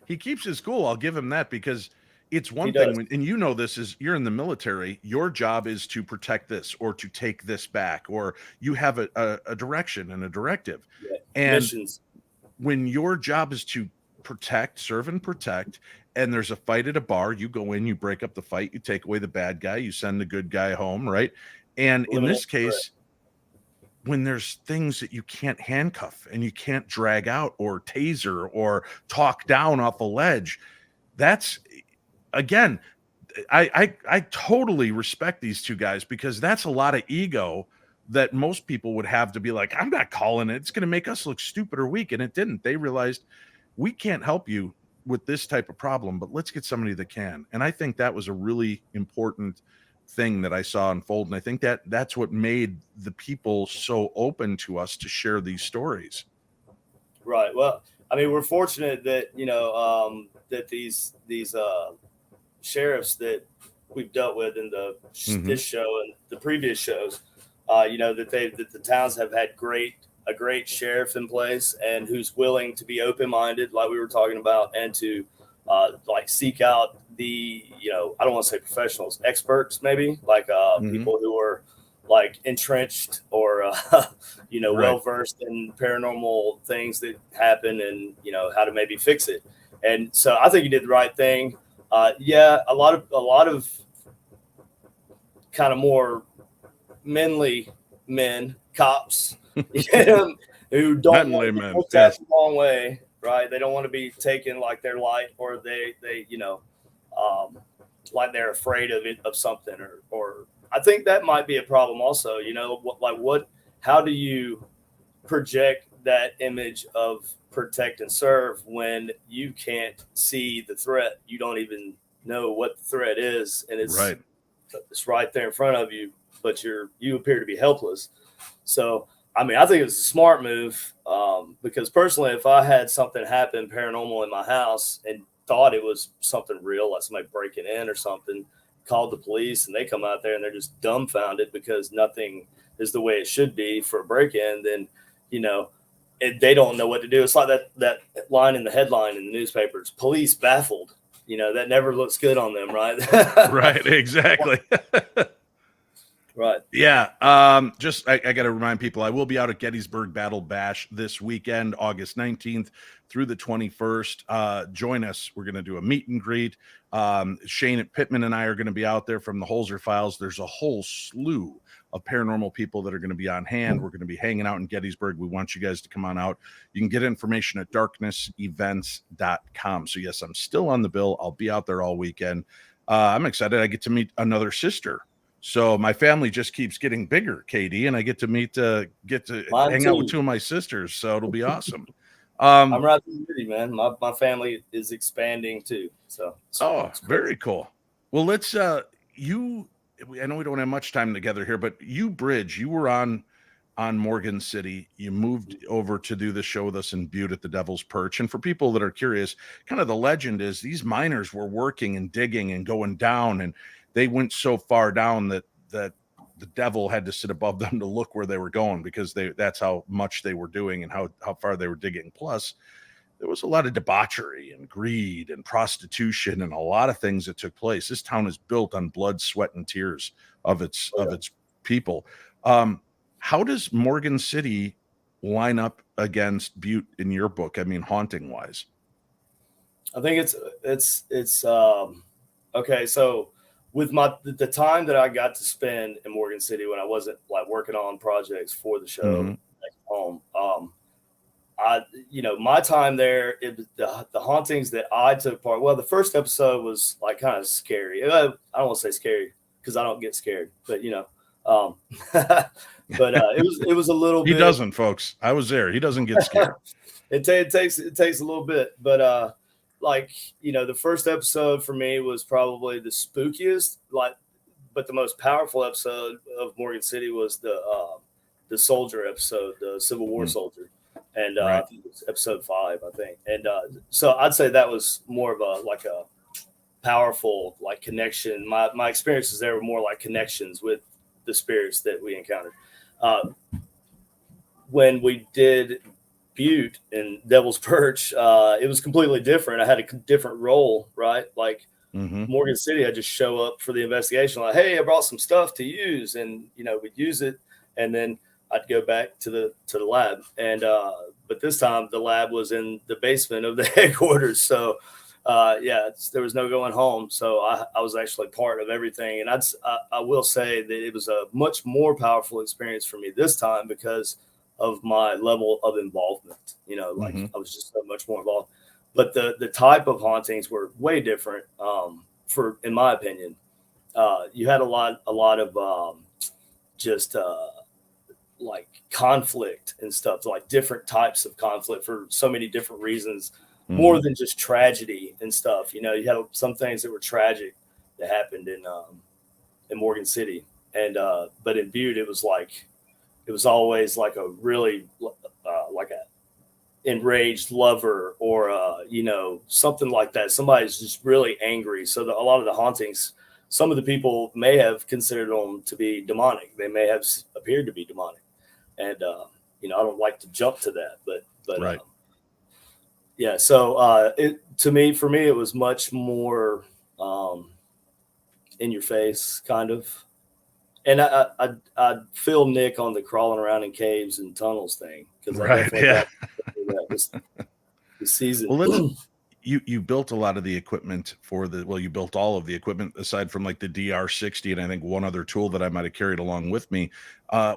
he keeps his cool. I'll give him that, because it's one thing, and you know this, is you're in the military, your job is to protect this or to take this back, or you have a direction and a directive. Yeah. And missions. When your job is to serve and protect, and there's a fight at a bar, you go in, you break up the fight, you take away the bad guy, you send the good guy home, right? And in this case, when there's things that you can't handcuff and you can't drag out or taser or talk down off a ledge, that's, again, I totally respect these two guys, because that's a lot of ego that most people would have to be like, I'm not calling it. It's going to make us look stupid or weak. And it didn't. They realized, we can't help you with this type of problem, but let's get somebody that can. And I think that was a really important thing that I saw unfold. And I think that's what made the people so open to us to share these stories. Right. Well, I mean, we're fortunate that, you know, that these sheriffs that we've dealt with in this show and the previous shows, you know, that the towns have had a great sheriff in place, and who's willing to be open-minded, like we were talking about, and to like seek out the, you know, I don't want to say professionals, experts, maybe like people who are like entrenched or you know, well-versed in paranormal things that happen, and, you know, how to maybe fix it. And so I think you did the right thing. Yeah, a lot of kind of more manly men, cops, who don't want to look that the wrong way, right? They don't want to be taken like they're light, or they you know, like they're afraid of something, or I think that might be a problem also. You know, how do you project that image of protect and serve when you can't see the threat? You don't even know what the threat is, and it's right there in front of you, but you appear to be helpless. So, I mean, I think it was a smart move, because personally, if I had something happen paranormal in my house and thought it was something real, like somebody breaking in or something, called the police, and they come out there and they're just dumbfounded because nothing is the way it should be for a break-in, then, you know, they don't know what to do. It's like that line in the headline in the newspapers, police baffled. You know, that never looks good on them, right? Right, exactly. Right. Yeah. I got to remind people, I will be out at Gettysburg Battle Bash this weekend, August 19th through the 21st. Join us. We're going to do a meet and greet. Shane Pittman and I are going to be out there from the Holzer Files. There's a whole slew of paranormal people that are going to be on hand. We're going to be hanging out in Gettysburg. We want you guys to come on out. You can get information at darknessevents.com. So yes, I'm still on the bill. I'll be out there all weekend. I'm excited. I get to meet another sister. So my family just keeps getting bigger, KD, and I get to hang out with two of my sisters. So it'll be awesome. I'm right there with you, man. My family is expanding too. So very cool. Well, let's I know we don't have much time together here, but you were on Morgan City. You moved over to do the show with us in Butte at the Devil's Perch. And for people that are curious, kind of the legend is these miners were working and digging and going down, and they went so far down that the devil had to sit above them to look where they were going, because that's how much they were doing and how far they were digging. Plus, there was a lot of debauchery and greed and prostitution and a lot of things that took place. This town is built on blood, sweat, and tears of its people. How does Morgan City line up against Butte in your book? I mean, haunting wise. I think it's okay. So with the time that I got to spend in Morgan City when I wasn't like working on projects for the show back home, my time there, the hauntings that I took part. Well, the first episode was like kind of scary. I don't want to say scary because I don't get scared, but but it was a little bit. He doesn't, folks. I was there. He doesn't get scared. It takes a little bit, but the first episode for me was probably the spookiest, but the most powerful episode of Morgan City was the soldier episode, the Civil War soldier. And I think it was episode 5, I think. And so I'd say that was more of a powerful connection. My experiences there were more like connections with the spirits that we encountered. When we did Butte and Devil's Perch, it was completely different. I had a different role, right? Morgan City, I'd just show up for the investigation, like, hey, I brought some stuff to use, and we'd use it, and then I'd go back to the lab. And but this time the lab was in the basement of the headquarters. So there was no going home. So I was actually part of everything. And I will say that it was a much more powerful experience for me this time because of my level of involvement. I was just so much more involved. But the type of hauntings were way different. In my opinion, you had a lot of like conflict and stuff, like different types of conflict for so many different reasons, more than just tragedy and stuff. You had some things that were tragic that happened in Morgan City, and but in Butte it was always like a really like a enraged lover or something like that. Somebody's just really angry. So a lot of the hauntings, some of the people may have considered them to be demonic. They may have appeared to be demonic. And, I don't like to jump to that, but right. So for me, it was much more in your face kind of. And I feel Nick on the crawling around in caves and tunnels thing. Right. Yeah. This season. Well, you built a lot of the equipment you built all of the equipment aside from like the DR60 and I think one other tool that I might have carried along with me.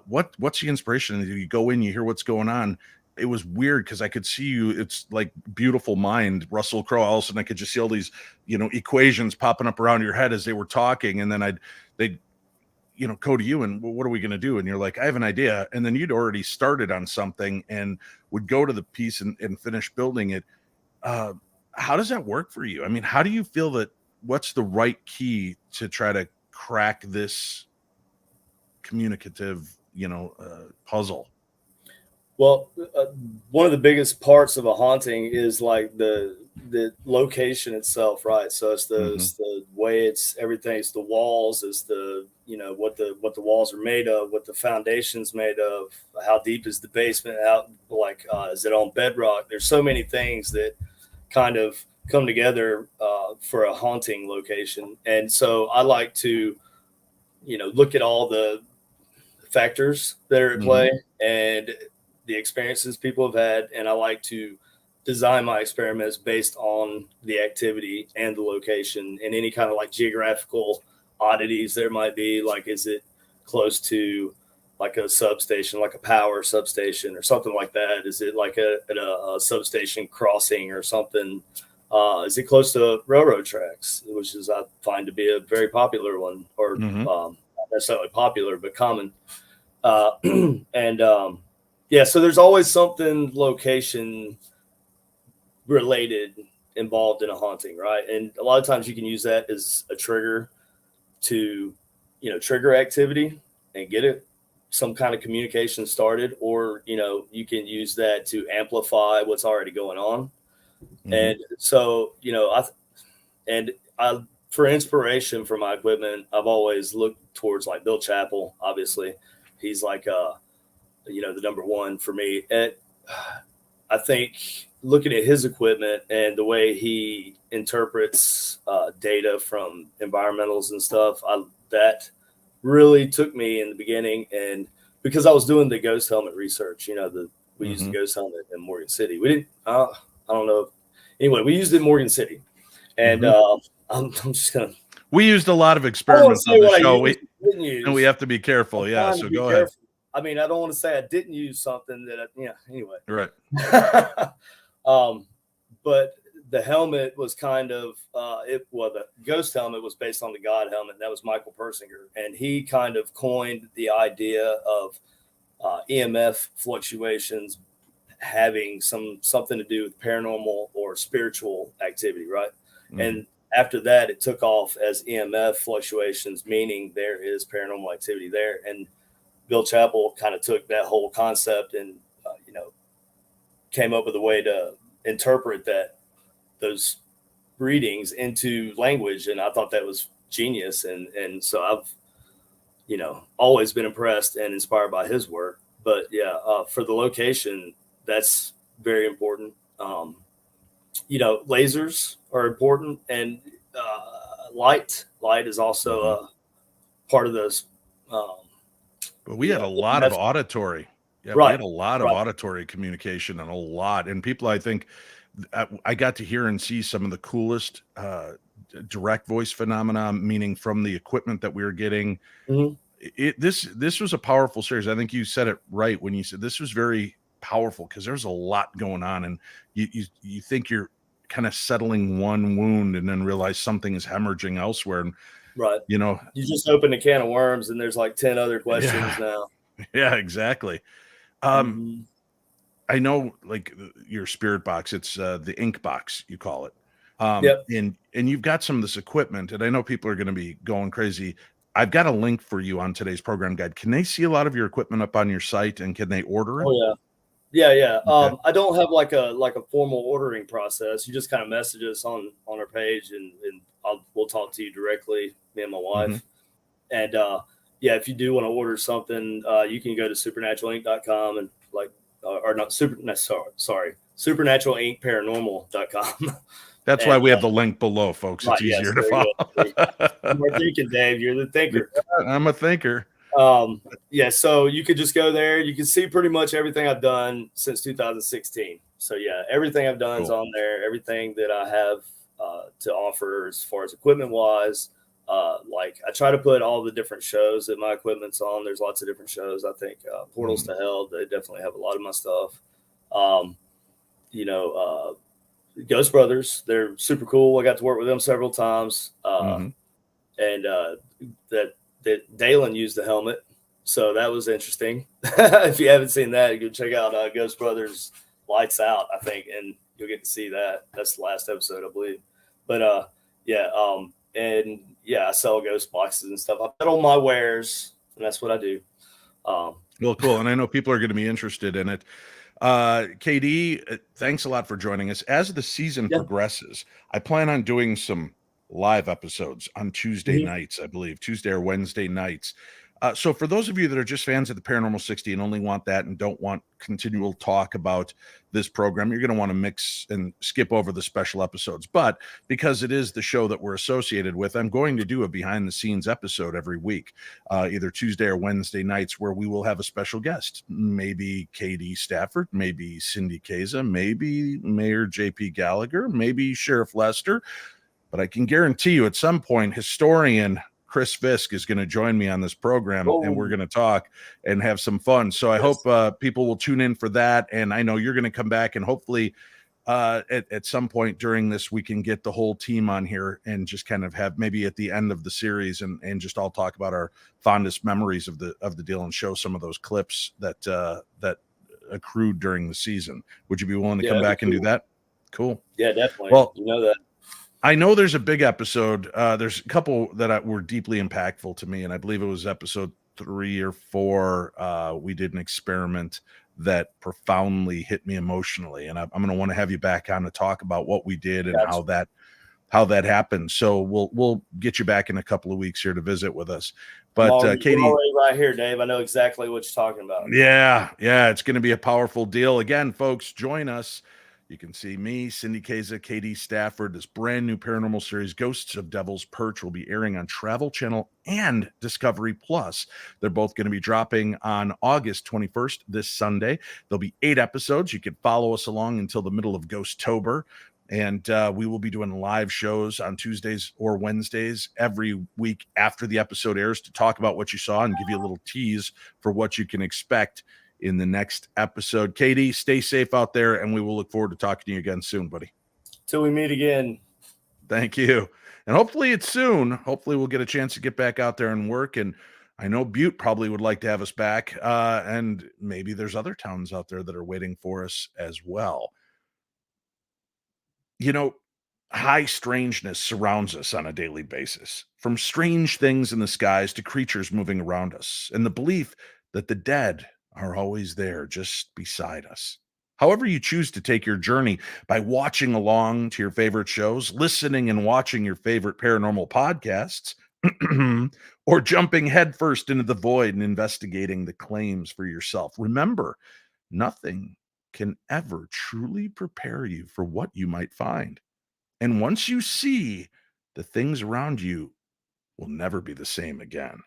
What's the inspiration? You go in, you hear what's going on. It was weird because I could see you. It's like Beautiful Mind, Russell Crowe. All of a sudden I could just see all these, equations popping up around your head as they were talking. And then they'd go to you and, well, what are we going to do? And you're like, I have an idea. And then you'd already started on something and would go to the piece and finish building it. How does that work for you? I mean, how do you feel that what's the right key to try to crack this communicative, puzzle? Well, one of the biggest parts of a haunting is like the location itself, right? So it's the way everything. It's the walls, it's the what the walls are made of, what the foundation's made of, how deep is the basement, is it on bedrock? There's so many things that kind of come together for a haunting location, and so I like to look at all the factors that are at play and the experiences people have had, and I like to design my experiments based on the activity and the location and any kind of like geographical oddities there might be. Like, is it close to like a substation, like a power substation or something like that? Is it like a substation crossing or something? Is it close to railroad tracks, which is I find to be a very popular one, or not necessarily popular, but common. So there's always something location related involved in a haunting, right? And a lot of times you can use that as a trigger to, trigger activity and get some kind of communication started, or, you can use that to amplify what's already going on. Mm-hmm. And so, for inspiration for my equipment, I've always looked towards like Bill Chappell. Obviously, he's like, the number one for me. And I think looking at his equipment and the way he interprets data from environmentals and stuff, that really took me in the beginning. And because I was doing the ghost helmet research, we used the ghost helmet in Morgan City. We didn't, I don't know. Anyway, we used it in Morgan City. And I'm just going to. We used a lot of experiments on the show. And we have to be careful. Yeah. So go ahead. I mean, I don't want to say I didn't use something that, anyway. Right. But the helmet was kind of, the ghost helmet was based on the God helmet. And that was Michael Persinger. And he kind of coined the idea of EMF fluctuations having something to do with paranormal or spiritual activity, right? Mm-hmm. And after that, it took off as EMF fluctuations, meaning there is paranormal activity there. And Bill Chappell kind of took that whole concept and, came up with a way to interpret those readings into language. And I thought that was genius. And so I've, always been impressed and inspired by his work. But yeah, for the location, that's very important. Lasers are important, and light is also a part of those. But we had a lot of auditory. Yeah, right. We had a lot of auditory communication and people, I think, I got to hear and see some of the coolest direct voice phenomena, meaning from the equipment that we were getting. Mm-hmm. This was a powerful series. I think you said it right when you said this was very powerful because there's a lot going on, and you think you're kind of settling one wound and then realize something is hemorrhaging elsewhere. And right. You just open a can of worms and there's like 10 other questions now. Yeah, exactly. I know, like your spirit box, it's the ink box, you call it. Yep. And you've got some of this equipment, and I know people are going to be going crazy. I've got a link for you on today's program guide. Can they see a lot of your equipment up on your site, and can they order it? Oh yeah. Yeah. Okay. I don't have like a formal ordering process. You just kind of message us on our page, and we'll talk to you directly, me and my wife. Mm-hmm. And if you do want to order something, you can go to supernaturalinc.com and supernaturalinc.paranormal.com. That's why we have the link below, folks. It's easier to follow. You're thinking, Dave. You're the thinker. Yeah, I'm a thinker. So you could just go there. You can see pretty much everything I've done since 2016. So yeah, everything I've done is on there. Everything that I have to offer as far as equipment wise. Like I try to put all the different shows that my equipment's on. There's lots of different shows. I think Portals to Hell, they definitely have a lot of my stuff. Ghost Brothers, they're super cool. I got to work with them several times. And that Dalen used the helmet. So that was interesting. If you haven't seen that, you can check out Ghost Brothers Lights Out, I think, and you'll get to see that. That's the last episode, I believe. But I sell ghost boxes and stuff. I put all my wares, and that's what I do. Well, cool. And I know people are going to be interested in it. KD, thanks a lot for joining us. As the season progresses, I plan on doing some live episodes on Tuesday nights, I believe, Tuesday or Wednesday nights. So for those of you that are just fans of the Paranormal 60 and only want that and don't want continual talk about this program, you're going to want to mix and skip over the special episodes. But because it is the show that we're associated with, I'm going to do a behind the scenes episode every week, either Tuesday or Wednesday nights, where we will have a special guest, maybe KD Stafford, maybe Cindy Kaza, maybe Mayor JP Gallagher, maybe Sheriff Lester. But I can guarantee you at some point, historian Chris Fisk is going to join me on this program, and we're going to talk and have some fun. So I hope people will tune in for that. And I know you're going to come back, and hopefully at some point during this, we can get the whole team on here and just kind of have maybe at the end of the series and just all talk about our fondest memories of the deal and show some of those clips that accrued during the season. Would you be willing to come back and do that? Cool. Yeah, definitely. Well, you know that. I know there's a big episode. There's a couple that were deeply impactful to me, and I believe it was episode 3 or 4. We did an experiment that profoundly hit me emotionally, and I'm going to want to have you back on to talk about what we did and how that happened. So we'll get you back in a couple of weeks here to visit with us. But Katie, already right here, Dave. I know exactly what you're talking about. Yeah, it's going to be a powerful deal. Again, folks, join us. You can see me, Cindy Kaza, Katie Stafford. This brand new paranormal series, Ghosts of Devil's Perch, will be airing on Travel Channel and Discovery Plus. They're both going to be dropping on August 21st, this Sunday. There'll be 8 episodes. You can follow us along until the middle of Ghostober. And we will be doing live shows on Tuesdays or Wednesdays every week after the episode airs to talk about what you saw and give you a little tease for what you can expect in the next episode. Katie, stay safe out there, and we will look forward to talking to you again soon, buddy. Till we meet again. Thank you. And hopefully it's soon. Hopefully we'll get a chance to get back out there and work. And I know Butte probably would like to have us back. And maybe there's other towns out there that are waiting for us as well. You know, high strangeness surrounds us on a daily basis, from strange things in the skies to creatures moving around us, and the belief that the dead are always there just beside us. However you choose to take your journey, by watching along to your favorite shows, listening and watching your favorite paranormal podcasts, or jumping headfirst into the void and investigating the claims for yourself, remember, nothing can ever truly prepare you for what you might find. And once you see, the things around you will never be the same again.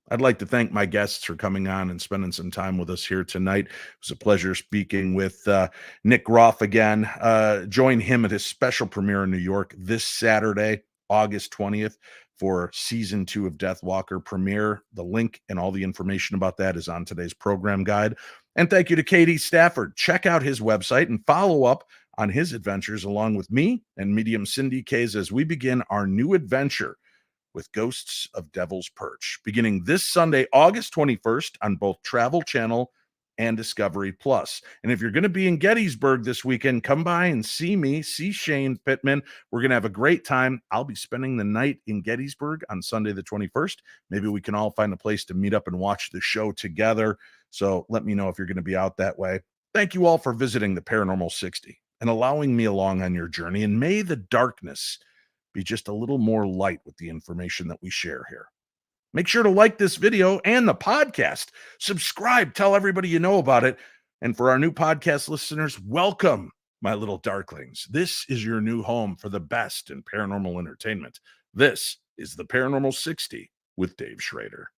I'd like to thank my guests for coming on and spending some time with us here tonight. It was a pleasure speaking with Nick Groff again. Join him at his special premiere in New York this Saturday, August 20th, for season 2 of Death Walker premiere. The link and all the information about that is on today's program guide. And thank you to Katie Stafford. Check out his website and follow up on his adventures along with me and medium Cindy Kaza as we begin our new adventure with Ghosts of Devil's Perch, beginning this Sunday, August 21st, on both Travel Channel and Discovery Plus. And if you're going to be in Gettysburg this weekend, come by and see me, see Shane Pittman. We're going to have a great time. I'll be spending the night in Gettysburg on Sunday the 21st. Maybe we can all find a place to meet up and watch the show together. So let me know if you're going to be out that way. Thank you all for visiting the Paranormal 60 and allowing me along on your journey. And may the darkness be just a little more light with the information that we share here. Make sure to like this video and the podcast. Subscribe, tell everybody you know about it. And for our new podcast listeners, welcome, my little darklings. This is your new home for the best in paranormal entertainment. This is the Paranormal 60 with Dave Schrader.